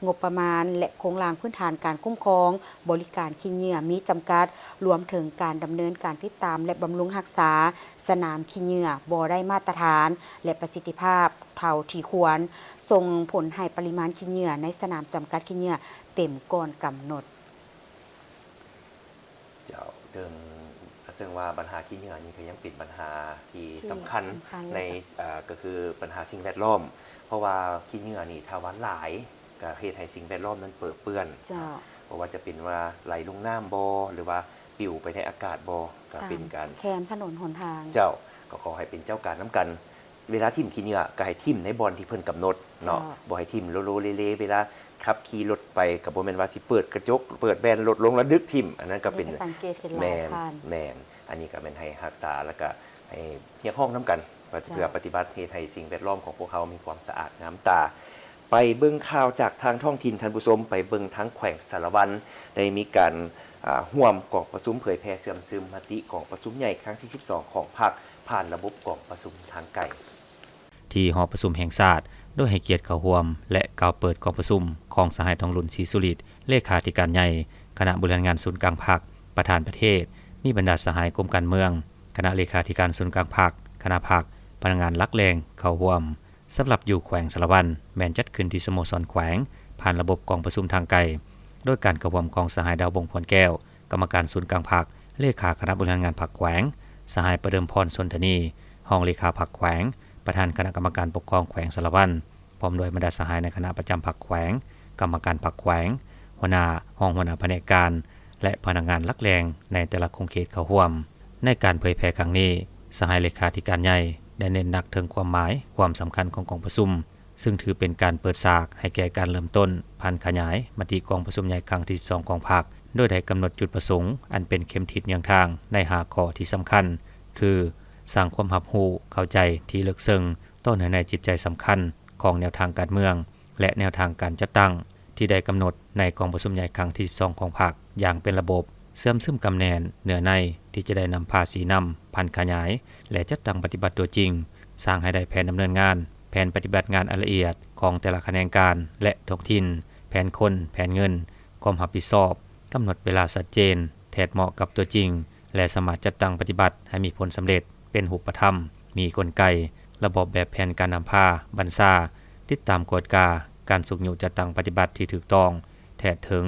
Speaker 2: งบประมาณและโครงสร้างพื้นฐานการคุ้มครองบริการขี้เหงื่อมีจำกัดรวมถึงการดำเนินการติดตามและบำรุงรักษาสนามขี้เหงื่อบ่ได้มาตรฐานและประสิทธิภาพเท่าที่ควรส่งผลให้ปริมาณขี้เหงื่อในสนามจำกัดขี้เหงื่อเต็มก่อนกำหนด
Speaker 1: เจ้าเดิมส ซึ่งว่าปัญหาขี้เหงื่อนี่ก็ยังเป็นปัญหาที่สำคัญในก็คือปัญหาสิ่งแวดล้อมเพราะว่าขี้เหงื่อนี่ถ้าว่าหลายก็เฮ็ดให้สิ่งแวดล้อมนั้นเปื้อนเพราะว่าจะเป็นว่าไหลลงน้ำบ่หรือว่าปลิวไปในอากาศบ่ก็เป็นการ
Speaker 2: แคมถนนหนทาง
Speaker 1: เจ้าก็ขอให้เป็นเจ้าการน้ำกันเวลาทิ่มขี้เหงื่อก็ให้ทิ่มในบอนที่เพิ่นกำหนดเนาะบ่ให้ทิ่มโลๆเละๆเวลาขับขี่รถไปก็บ่แม่นว่าสิเปิดกระจกเปิดแบนรถลงแล้วดึกทิ่มอันนั้นก็เป็น
Speaker 2: สังเกตเห็นหลาย
Speaker 1: แม่นอันนี้ก็เป็นให้รักษาแล้วก็ให้เฮียกห้องน้ำกันเพื่อปฏิบัติให้สิ่งแวดล้อมของพวกเขามีความสะอาดงามตาไปเบิ่งข่าวจากทางท้องถิ่นท่านผู้ชมไปเบิ่งทั้งแขวงสารวันได้มีการร่วมกองประชุมเผยแพร่เสื่อมซึมมติกองประชุมใหญ่ครั้งที่12ของพรรคผ่านระบบกองประชุมทางไกล
Speaker 3: ที่หอประชุมแห่งชาติโดยให้เกียรติเข้าร่วมและกล่าวเปิดกองประชุมของสหายทองหลุนศรีสุริตเลขาธิการใหญ่คณะบริหารงานศูนย์กลางพรรคประธานประเทศมีบรรดาสหายกรมการเมืองคณะเลขาธิการศูนย์กลางพรรคคณะพรรคพนักงานหลักแรงเข้าร่วมสำหรับอยู่แขวงสารวันแม่นจัดขึ้นที่สโมสรแขวงผ่านระบบกองประชุมทางไกลโดยการเข้าร่วมของสหายดาวบงพรแก้วกรรมการศูนย์กลางพรรคเลขาคณะบริหารงานพรรคแขวงสหายประเดิมพรสนธนีรองเลขาพรรคแขวงประธานคณะกรรมการปกครองแขวงสารวันพร้อมด้วยบรรดาสหายในคณะประจำพรรคแขวงกรรมการพรรคแขวงหัวหน้าห้องหัวหน้าแผนกการและพนักงานหลักแรงในแต่ละโครงเขตเข้าร่วมในการเผยแพร่ครั้งนี้สหายเลขาธิการใหญ่ได้เน้นหนักถึงความหมายความสำคัญของกองประชุมซึ่งถือเป็นการเปิดฉากให้แก่การเริ่มต้นผ่านขยายมติกองประชุมใหญ่ครั้งที่12ของพรรคโดยได้กำหนดจุดประสงค์อันเป็นเข็มทิศแนวทางใน5ข้อที่สำคัญคือสร้างความรับรู้เข้าใจที่ลึกซึ้งต่อเนื่องในจิตใจสำคัญของแนวทางการเมืองและแนวทางการจัดตั้งที่ได้กำหนดในกองประชุมใหญ่ครั้งที่12ของพรรคอย่างเป็นระบบเสื่อมซึมกำแนนเนื้อในที่จะได้นำพาสีนำพันขยายและจัดตั้งปฏิบัติตัวจริงสร้างให้ได้แผนดำเนินงานแผนปฏิบัติงานละเอียดของแต่ละแขนงการและท้องถิ่นแผนคนแผนเงินความรับผิดชอบกำหนดเวลาชัดเจนแทดเหมาะกับตัวจริงและสามารถจัดตั้งปฏิบัติให้มีผลสำเร็จเป็นรูปธรรมมีกลไกระบบแบบแผนการนำพาบรรษาติดตามกฎการสุกอยู่จัดตั้งปฏิบัติที่ถูกต้องแท้ถึง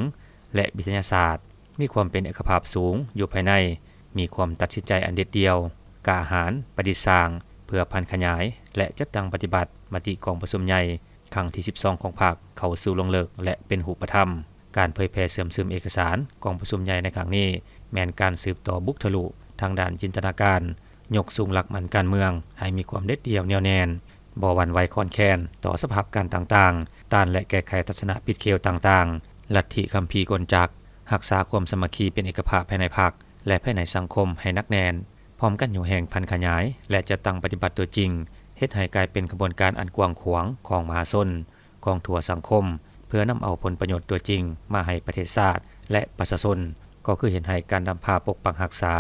Speaker 3: และวิทยาศาสตร์มีความเป็นเอกภาพสูงอยู่ภายในมีความตัดสินใจอันเด็ดเดียวกล้าหาญประดิษฐ์สร้างเพื่อพันขยายและจัดตั้งปฏิบัติมติกองประชุมใหญ่ครั้งที่12ของพรรคเข้าสู่ลงเลิกและเป็นรูปธรรมการเผยแพร่เสื่อมซึมเอกสารกองประชุมใหญ่ในครั้งนี้แม้นการสืบต่อบุกทะลุทางด้านจินตนาการยกสูงหลักมั่นการเมืองให้มีความเด็ดเดี่ยวแน่วแน่บ่หวั่นไหวคลอนแคลนต่อสภาพการต่างๆต้านและแก้ไขทัศนปิดเกลียวต่างๆลัทธิคัมภีร์กลจักรรักษาความสามัคคีเป็นเอกภาพภายในพรรคและภายในสังคมให้นักแน่นพร้อมกันอยู่แห่งพันขยายและจะตั้งปฏิบัติตัวจริงเฮ็ดให้กลายเป็นกระบวนการอันกว้างขวางของมหาชนของทั่วสังคมเพื่อนำเอาผลประโยชน์ตัวจริงมาให้ประเทศชาติและประชาชนก็คือเห็นให้การนำพาปกปักรักษา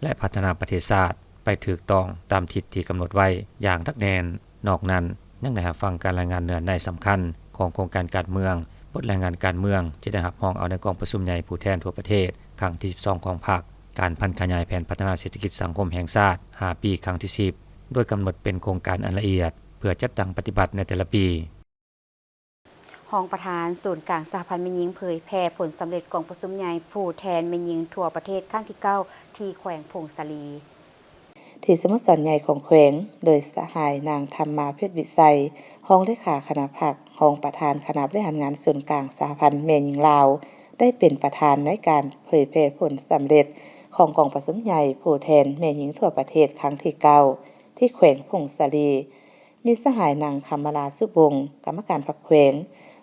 Speaker 3: และพัฒนาประเทศชาติไปถูกต้องตามทิศที่กำหนดไว้อย่างนักแน่นนอกนั้นยังได้รับฟังการรายงานเนื้อในสำคัญของโครงการการเมืองบทรายงานการเมืองที่ได้รับรองเอาในกองประชุมใหญ่ผู้แทนทั่วประเทศครั้งที่12ของพรรคการพันขยายแผนพัฒนาเศรษฐกิจสังคมแห่งชาติ5ปีครั้งที่10โดยกำหนดเป็นโครงการอันละเอียดเพื่อจัดตั้งปฏิบัติในแต่ละปี
Speaker 2: รองประธานศูนย์กลางสหพันธ์แม่หญิงเผยแพร่ผลสำเร็จกองประชุมใหญ่ผู้แทนแม่หญิงทั่วประเทศครั้งที่9ที่แขวงพงศาลีที่สโมสรใหญ่ของแขวงโดยสหายนางธรรมาเพชรวิไสรองเลขาคณะพรรครองประธานคณะบริหารงานศูนย์กลางสหพันธ์แม่หญิงลาวได้เป็นประธานในการเผยแพร่ผลสำเร็จของกองประชุมใหญ่ผู้แทนแม่หญิงทั่วประเทศครั้งที่9ที่แขวงพงศาลีมีสหายนางคำมราสุวงศ์กรรมการพรรคแขวง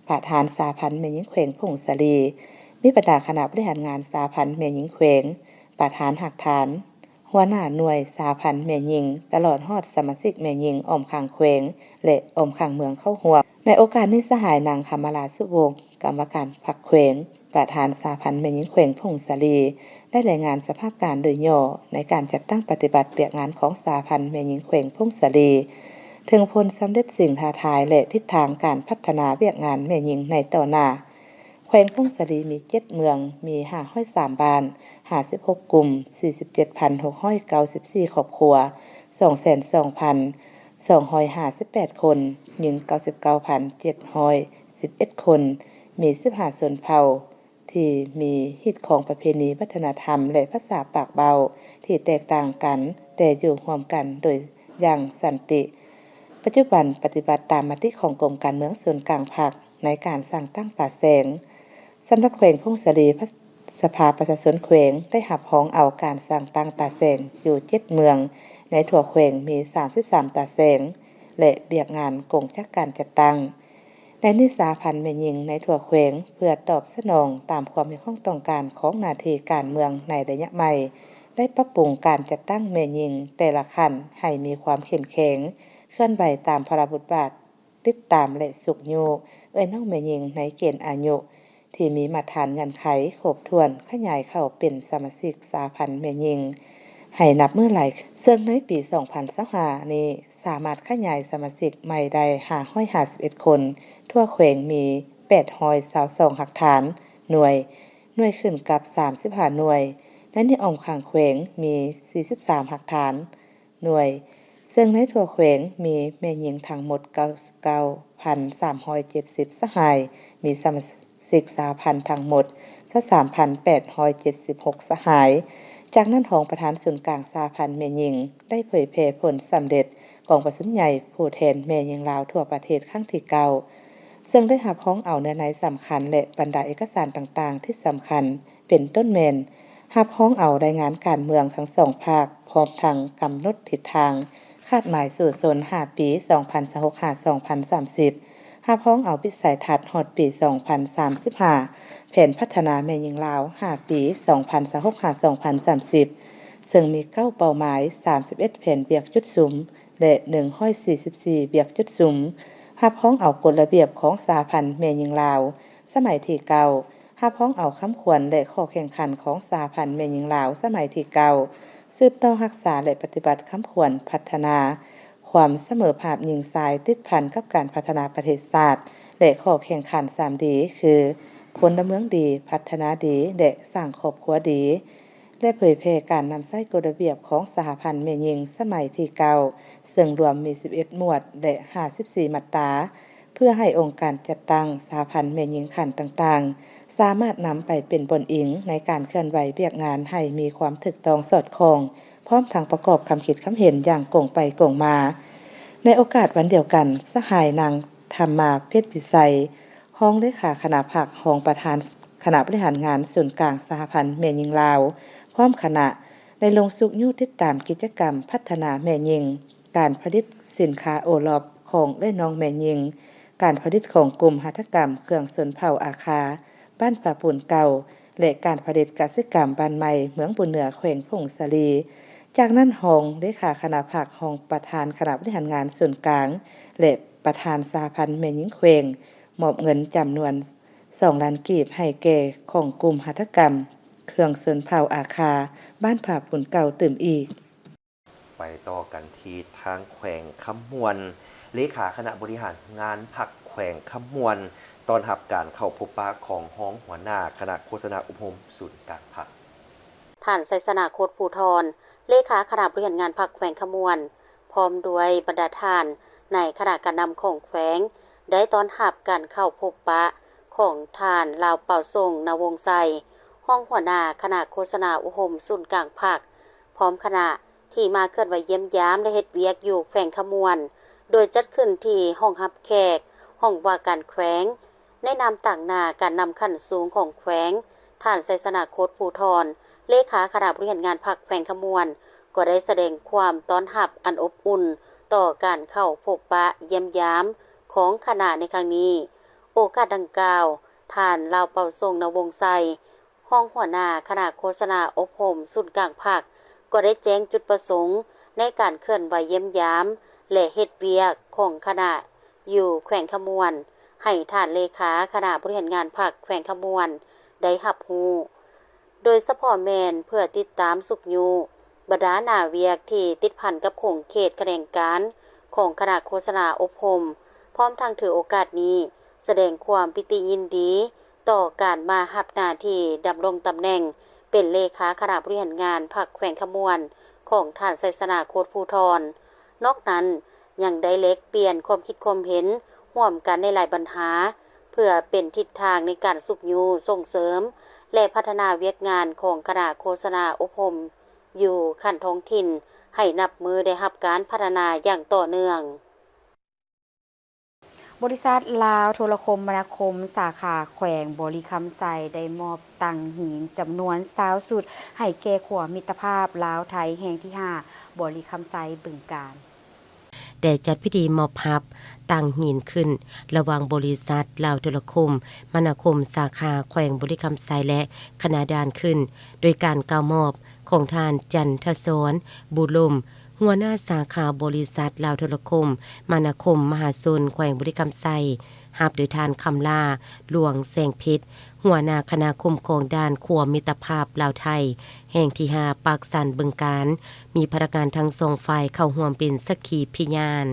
Speaker 2: ประธานสหพันธ์แม่หญิงแขวงพงศาลีมีบรรดาคณะบริหารงานสหพันธ์แม่หญิงแขวงประธานหักฐานหัวหน้าหน่วยสหพันธ์แม่หญิงตลอดฮอดสมาชิกแม่หญิงอ้อมข้างแขวงและอ้อมข้างเมืองเข้าร่วมในโอกาสนี้สหายนางคำมราสุวงศ์กรรมการพรรคแขวงประธานสหพันธ์แม่หญิงแขวงพงศาลีได้รายงานสภาพการโดยย่อในการจัดตั้งปฏิบัติเวียกงานของสหพันธ์แม่หญิงแขวงพงศาลีถึงผลสำเร็จสิ่งท้าทายและทิศทางการพัฒนาเวียกงานแม่หญิงในต่อหน้าแขวงพงศาลีมี7เมืองมี503บ้าน56กลุ่ม 47,694 ครอบครัว 22,258 คนหญิง 99,711 คนมี15ชนเผ่าที่
Speaker 5: ที่มีฮิตของประเพณีวัฒนธรรมและภาษาปากเบาที่แตกต่างกันแต่อยู่ร่วมกันโดยอย่างสันติ ปัจจุบันปฏิบัติตามมติของกรมการเมืองส่วนกลางภาคในการสร้างตั้งป่าแสงสำนักแขวงพงศรีสภาประชาชนแขวงได้หับห้องเอาการสร้างตั้งตาแสงอยู่7เมืองในทั่วแขวงมี33ตาแสงและเบียกงานกงจักการจัดตั้งในนิสาพันธ์แม่หญิงในทั่วแขวงเพื่อตอบสนองตามความมีความต้องการของหน้าที่การเมืองในระยะใหม่ได้ปรับปรุงการจัดตั้งแม่หญิงแต่ละขั้นให้มีความเข้มแข็งเคลื่อนไหวตามพระบทบาทติดตามและสุขอยู่น้องแม่หญิงในเกณฑ์อายุที่มีมาตรฐานเงื่อนไขครบถ้วนขยายเข้าเป็นสมาชิกสาพันธ์แม่หญิงให้นับมือไหลซึ่งในปี2025นี้สามารถขยายสมาชิกใหม่ได้551คนทั่วแขวงมี822หักฐานหน่วยขึ้นกับ35หน่วยและในอ้อมข้างแขวงมี43หักฐานหน่วยซึ่งในทั่วแขวงมีแม่หญิงทั้งหมด 99,370 สหายมีสมาชิกสาพันธ์ทั้งหมด 23,876 สหายจากนั้นของประธานศูนย์กลางสาพันธ์แม่หญิงได้เผยแพร่ผลสำเร็จกองประชุมใหญ่ผู้แทนแม่หญิงลาวทั่วประเทศครั้งที่9ซึ่งได้รับพ้องเอาเนื้อในสำคัญและบรรดาเอกสารต่างๆที่สำคัญเป็นต้นแมนรับพ้องเอารายงานการเมืองทั้ง2ภาคพร้อมทั้งกำหนดทิศทางคาดหมายสู่โซน5ปี2026-2030รับพ้องเอาวิสัยทัศน์ฮอดปี2035แผนพัฒนาแม่หญิงลาว5ปี2026-2030ซึ่งมี9เป้าหมาย31แผนเบียกจุดสุมและ144เบียกจุดสุมรับพ้องเอากฎระเบียบของสาพันธ์แม่หญิงลาวสมัยที่9รับพ้องเอาคำควรและข้อแข่งขันของสาพันธ์แม่หญิงลาวสมัยที่9สืบต่อรักษาและปฏิบัติคำควรพัฒนาความเสมอภาคหญิงชายติดพันกับการพัฒนาประเทศชาติและข้อแข่งขัน3ดีคือพลเมืองดีพัฒนาดีและสร้างครอบครัวดีและเผยแพร่การนำใช้กฎระเบียบของสหพันธ์แม่หญิงสมัยที่9ซึ่งรวมมี11หมวดและ54มาตราเพื่อให้องค์การจัดตั้งสหพันธ์แม่หญิงขั้นต่างๆสามารถนำไปเป็นบนอิงในการเคลื่อนไหวเบียกงานให้มีความถูกต้องสอดคล้องพร้อมทั้งประกอบคำคิดคำเห็นอย่างกงไปกงมาในโอกาสวันเดียวกันสหายนางธรรมาเพชรพิไสห้องเลขาคณะภาคห้องประธานคณะบริหารงานศูนย์กลางสหพันธ์แม่หญิงลาวพร้อมคณะได้ลงสุกยู่ติดตามกิจกรรมพัฒนาแม่หญิงการผลิตสินค้าโอลอปของน้องแม่หญิงการผลิตของกลุ่มหัตถกรรมเครื่องชนเผ่าอาคาบ้านป่าปูนเก่าและการผลิตกสิกรรมบ้านใหม่เมืองบุญเหนือแขวงพงศรีจากนั้นห้องเลขาคณะภาคห้องประธานคณะบริหารงานส่วนกลางและประธานสหพันธ์แม่หญิงแขวงมอบเงินจำนวน2ล้านกีบให้แก่ของกลุ่มหัตถกรรมเครื่องชนเผ่าอาคาบ้านป่าปูนเก่าตื่มอีก
Speaker 1: ไปต่อกันที่ทางแขวงคำมวนเลขาคณะบริหารงานพรรคแขวงคำมวนตอนรับการเข้าพบปะของห้องหัวหน้าคณะโฆษณาอบรมศูนย์กลางพรรค
Speaker 2: ท่านไสสนาโคตรภูธรเลขาคณะบริหารงานพรรคแขวงคำมวนพร้อมด้วยบรรดาท่านในคณะการนำของแขวงได้ต้อนรับการเข้าพบปะของท่านลาวเป่าส่งนวงไซห้องหัวหน้าคณะโฆษณาอุโหมศูนย์กลางภาคพร้อมคณะที่มาเคลื่อนไหวเยี่ยมยามและเฮ็ดเวียกอยู่แขวงขมวนโดยจัดขึ้นที่ห้องรับแขกห้องว่าการแขวงในนามต่างหน้าการนำขั้นสูงของแขวงท่านไสสนาโคตรภูธรเลขาคณะบริหารงานพรรคแขวงขมวนก็ได้แสดงความต้อนรับอันอบอุ่นต่อการเข้าพบปะเยี่ยมยามของคณะในครั้งนี้โอกาสดังกล่าวท่านลาวเป่าส่งนวงไซห้องหัวหน้าคณะโฆษณาอบรมศูนย์กลางภาคก็ได้แจ้งจุดประสงค์ในการเคลื่อนไหวเยี่ยมยามและเฮ็ดเวียกของคณะอยู่แขวงขมวนให้ท่านเลขาคณะบริหารงานพรรคแขวงขมวนได้รับรู้โดยเฉพาะแม่นเพื่อติดตามสุขอยู่บรรดาหน้าเวียกที่ติดพันกับโครงเขตคะแนนการของคณะโฆษณาอบรมพร้อมทั้งถือโอกาสนี้แสดงความปิติยินดีต่อการมารับหน้าที่ดำรงตำแหน่งเป็นเลขาคณะบริหารงานพรรคแขวงขมวนของท่านไสสนาโคตรภูธรนอกนั้นยังได้เล็กเปลี่ยนความคิดความเห็นร่วมกันในหลายปัญหา เพื่อเป็นทิศทางในการสุบยูส่งเสริมและพัฒนาเวียกงานของคณะโฆษณาอบรมอยู่ขั้นท้องถิ่นให้นับมือได้รับการพัฒนาอย่างต่อเนื่องบริษัทลาวโทรคมนาคมสาขาแขวงบริคำไซได้มอบตังหินจำนวน20สุดให้แก่ขัวมิตรภาพลาวไทยแห่งที่5บริคำไซบึงกาฬ
Speaker 6: ได้จัดพิธีมอบพับตั้งหินขึ้นระหว่างบริษัทลาวโทรคมมนาคมสาขาแขวงบริคำไซและคณะดานขึ้นโดยการกล่าวมอบของทานจันทศรบุลมหัวหน้าสาขาบริษัทลาวโทรคมมนาคมมหาชนแขวงบริคำไซรับโดยทานคำลาหลวงแสงพิษหัวหน้าคณะคุ้มครองด้านขัวมิตรภาพลาวไทยแห่งที่5ปากสันบึงกาฬมีพนักงานทั้ง2ฝ่ายเข้าร่วมเป็นสักขีพยาน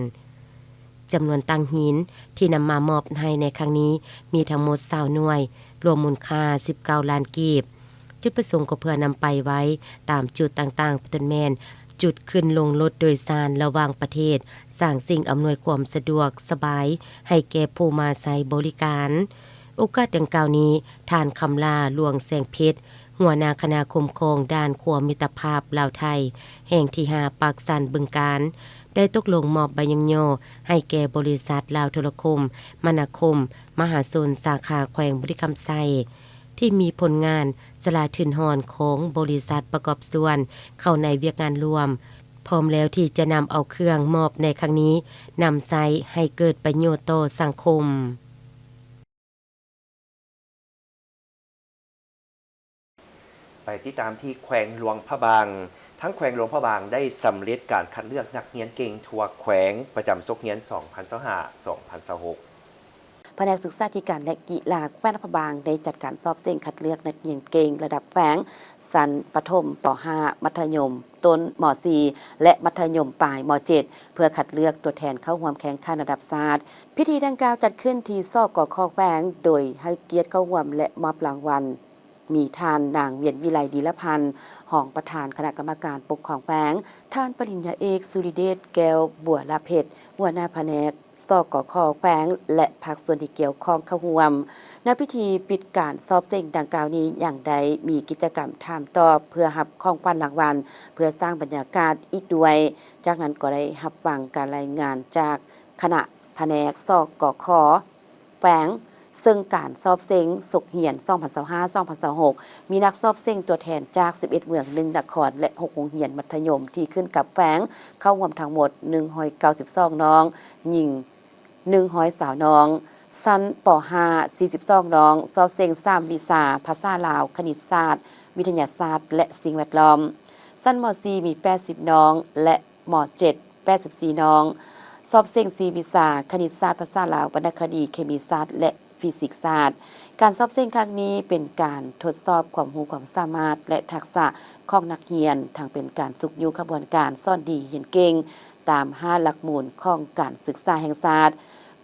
Speaker 6: จำนวนตังหินที่นำมามอบให้ในครั้งนี้มีทั้งหมด20หน่วยรวมมูลค่า19ล้านกีบจุดประสงค์ก็เพื่อนำไปไว้ตามจุดต่างๆเป็นแมนจุดขึ้นลงรถโดยสารระหว่างประเทศสร้างสิ่งอำนวยความสะดวกสบายให้แก่ผู้มาใช้บริการโอกาสดังกล่าวนี้ท่านคำลาหลวงแสงเพชรหัวหน้าคณะคุ้มครองด้านขัวมิตรภาพลาวไทยแห่งที่5ปากสันบึงกาฬได้ตกลงมอบใบยังโยให้แก่บริษัทลาวโทรคมมนาคมมหาชนสาขาแขวงบริคำไซที่มีผลงานสลาทุนหอนของบริษัทประกอบส่วนเข้าในเวียกงานรวมพร้อมแล้วที่จะนำเอาเครื่องมอบในครั้งนี้นำใช้ให้เกิดประโยชน์ต่อสังคม
Speaker 1: ไปติดตามที่แขวงหลวงพระบางทั้งแขวงหลวงพระบางได้สำเร็จการคัดเลือกนักเรียนเก่งทั่วแขวงประจำซกเรียน 2025-2026
Speaker 2: แผนกศึกษาธิการและกีฬาแขวงพระบางได้จัดการสอบเส้นคัดเลือกนักเรียนเก่งระดับแขวงชั้นประถมป .5 มัธยมต้นม .4 และมัธยมปลายม .7 เพื่อคัดเลือกตัวแทนเข้าร่วมแข่งขันระดับชาติพิธีดังกล่าวจัดขึ้นที่ซกค.แขวงโดยให้เกียรติเข้าร่วมและมอบรางวัลมีท่านนางเวียนวิไลดีละพันธ์รองประธานคณะกรรมการปกครองแขวงท่านปริญญาเอกสุริเดชแก้วบัวลาเพชรหัวหน้าแผนกสกค.แขวงและภาคส่วนที่เกี่ยวข้องเข้าร่วมณพิธีปิดการสอบเส้นดังกล่าวนี้อย่างใดมีกิจกรรมถามตอบเพื่อรับของขวัญรางวัลเพื่อสร้างบรรยากาศอีกด้วยจากนั้นก็ได้รับฟังการรายงานจากคณะแผนกสกค.แขวงซึ่งการสอบเซ็งสกเหียน 2025-2026 มีนักสอบเซ็งตัวแทนจาก 11 เมือง1นครและ 6 โรงเรียนมัธยมที่ขึ้นกับแขวงเข้าร่วมทั้งหมด 192 น้องหญิง120น้องชั้นป .5 42 น้องสอบเซ็ง3วิชาภาษาลาวคณิตศาสตร์วิทยาศาสตร์และสิ่งแวดล้อมชั้นม .4 มี80น้องและม .7 84น้องสอบเซ็ง4วิชาคณิตศาสตร์ภาษาลาววรรณคดีเคมีศาสตร์และฟิสิกส์ศาสตร์การสอบเส้นครั้งนี้เป็นการทดสอบความรู้ความสามารถและทักษะของนักเรียนทั้งเป็นการฝึกอยู่ขบวนการสอนดีเรียนเก่งตาม5หลักหมู่ของการศึกษาแห่งชาติ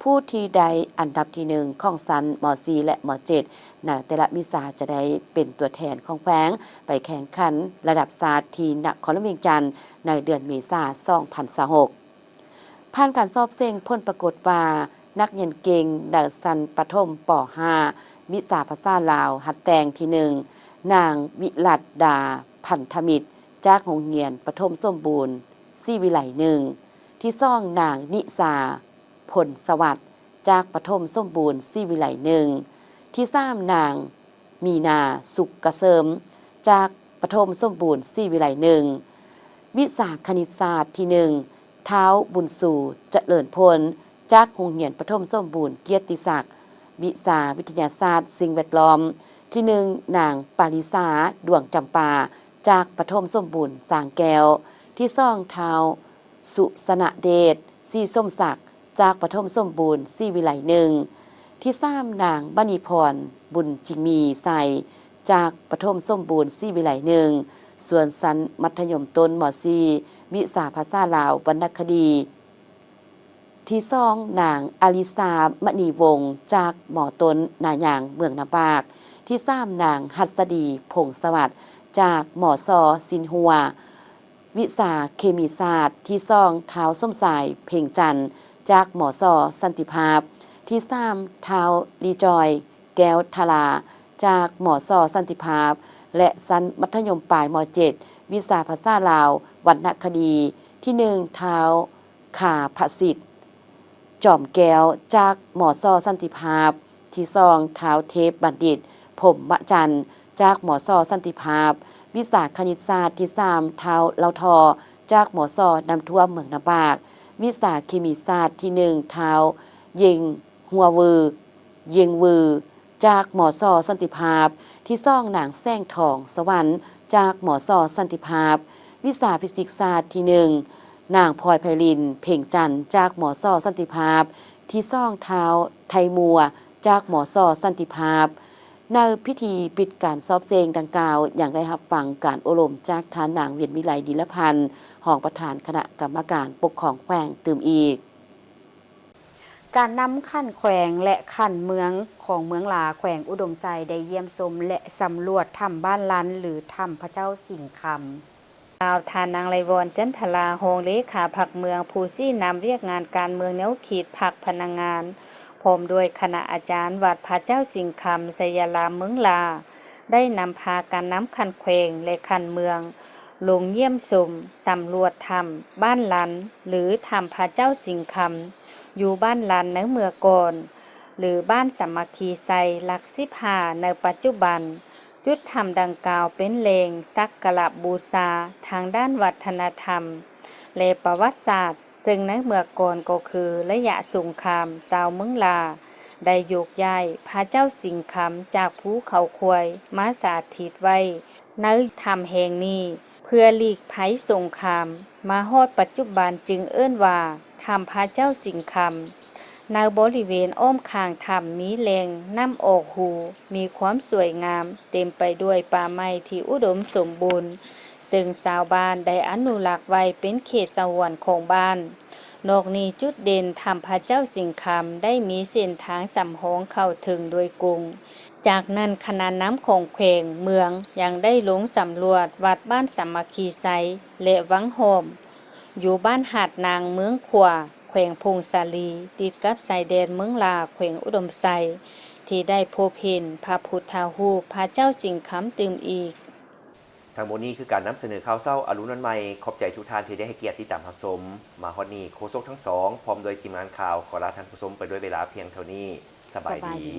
Speaker 2: ผู้ที่ได้อันดับที่1ของชั้นม .4 และม .7 ในแต่ละวิชาจะได้เป็นตัวแทนของแขวงไปแข่งขันระดับชาติที่นครหลวงเวียงจันทร์ในเดือนเมษายน 2026ผ่านการสอบเส้นผลปรากฏว่านักเรียนเก่งดัชั้นประถมป .5 วิชาภาษาลาวหัดแต่งที่1นางวิรัตดาพันธมิตรจากโรงเรียนประถมสมบูรณ์ศิวิไล1ที่2นางนิสาผลสวัสดิ์จากประถมสมบูรณ์ศิวิไล1ที่3นางมีนาสุขเกษมจากประถมสมบูรณ์ศิวิไล1วิชาคณิตศาสตร์ที่1เท้าบุญสู่เจริญพลจากโรงเรียนประถมสมบูรณ์เกียรติศักดิ์วิชาวิทยาศาสตร์สิ่งแวดล้อมที่1นางปาริสาดวงจำปาจากประถมสมบูรณ์สางแก้วที่2เท้าสุสนะเดชศรีส้มศักดิ์จากประถมสมบูรณ์ศิวิไล1ที่3นางบณีพรบุญจิมีใสจากประถมสมบูรณ์ศิวิไล1ส่วนชั้นมัธยมต้นม .4 วิชาภาษาลาววรรณคดีที่2นางอลิสามณีวงศ์จากหมอต้นนายางเมืองนาบากที่3นางหัสดีพงศวัสดิ์จากหมอซอสินหัววิชาเคมีศาสตร์ที่2ท้าวส้มสายเพ่งจันทร์จากหมอซอสันติภาพ
Speaker 7: ที่3ท้าวลีจอย แก้วทลาจากหมอซอสันติภาพ และชั้นมัธยมปลายม.7 วิชาภาษาลาววรรณคดีที่1ท้าวขาพสิทธิ์จอมแก้วจากหมอซอสันติภาพที่2ท้าวเทพบัณฑิตผมมะจันทร์จากหมอซอสันติภาพวิชาคณิตศาสตร์ที่3ท้าวเลาทอจากหมอซอนำท่วมเมืองนาบากวิชาเคมีศาสตร์ที่1ท้าวเยงหัววือเยงวือจากหมอซอสันติภาพที่2นางแซงทองสวรรค์จากหมอซอสันติภาพวิชาฟิสิกส์ศาสตร์ที่1นางพลอยไพลินเพ่งจันทร์จากหมอซอสันติภาพที่2ท้าวไทยมัวจากหมอซอสันติภาพในพิธีปิดการสอบเสงดังกล่าวอย่างได้รับฟังการอบรมจากท่านนางเวียนวิไลดิลพันธ์รองประธานคณะกรรมการปกครองแขวงตื่มอีก
Speaker 2: การนำขั้นแขวงและขั้นเมืองของเมืองลาแขวงอุดมไซได้เยี่ยมชมและสำรวจถ้ำบ้านลันหรือถ้ำพระเจ้าสิงห์คำ
Speaker 8: ดาวทานนางไลวอนจันทลาโฮงเลขาผักเมืองผู้ซี่นำเรียกงานการเมืองแนวขีดผักพนักงานพร้อมด้วยคณะอาจารย์วัดพระเจ้าสิงห์คำสยาลามเมืองลาได้นำพาการน้ำคันแขวงและคันเมืองลงเยี่ยมชมสำรวจถ้ำบ้านลันหรือถ้ำพระเจ้าสิงห์คำอยู่บ้านลันในเมื่อก่อนหรือบ้านสามัคคีไซหลัก15ในปัจจุบันจุดธรรมดังกล่าวเป็นแหล่งสักการะบูชาทางด้านวัฒนธรรมและประวัติศาสตร์ซึ่งในเมื่อก่อนก็คือระยะสงครามชาวเมืองลาได้โยกย้ายพระเจ้าสิงห์คำจากภูเขาควยมาสาธิตไว้ในถ้ำแห่งนี้เพื่อหลีกภัยสงครามมาฮอดปัจจุบันจึงเอิ้นว่าถ้ำพระเจ้าสิงห์คำในบริเวณอ้อมข้างถ้ำมีแหล่งน้ำออกหูมีความสวยงามเต็มไปด้วยป่าไม้ที่อุดมสมบูรณ์ซึ่งชาวบ้านได้อนุรักษ์ไว้เป็นเขตสงวนของบ้านนอกนี้จุดเด่นถ้ำพระเจ้าสิงห์คำได้มีเส้นทางสำโรงเข้าถึงโดยกรุงจากนั้นคณะน้ำของแขวงเมืองยังได้ลงสำรวจวัดบ้านสามัคคีไซและวังโฮมอยู่บ้านหาดนางเมืองขวาแขวงพงสาลีติดกับชายแดนเมืองลาแขวงอุดมไซที่ได้พบเห็นพระพุทธรูปพระเจ้าสิงห์คำตื่มอีก
Speaker 1: ทั้งหมดนี้คือการนำเสนอข่าวเศร้าอรุณวันใหม่ขอบใจทุกท่านที่ได้ให้เกียรติติดตามรับชมมาฮอดนี้โฆษกทั้งสองพร้อมโดยทีมงานข่าวขอลาท่านผู้ชมไปด้วยเวลาเพียงเท่านี้สบายดี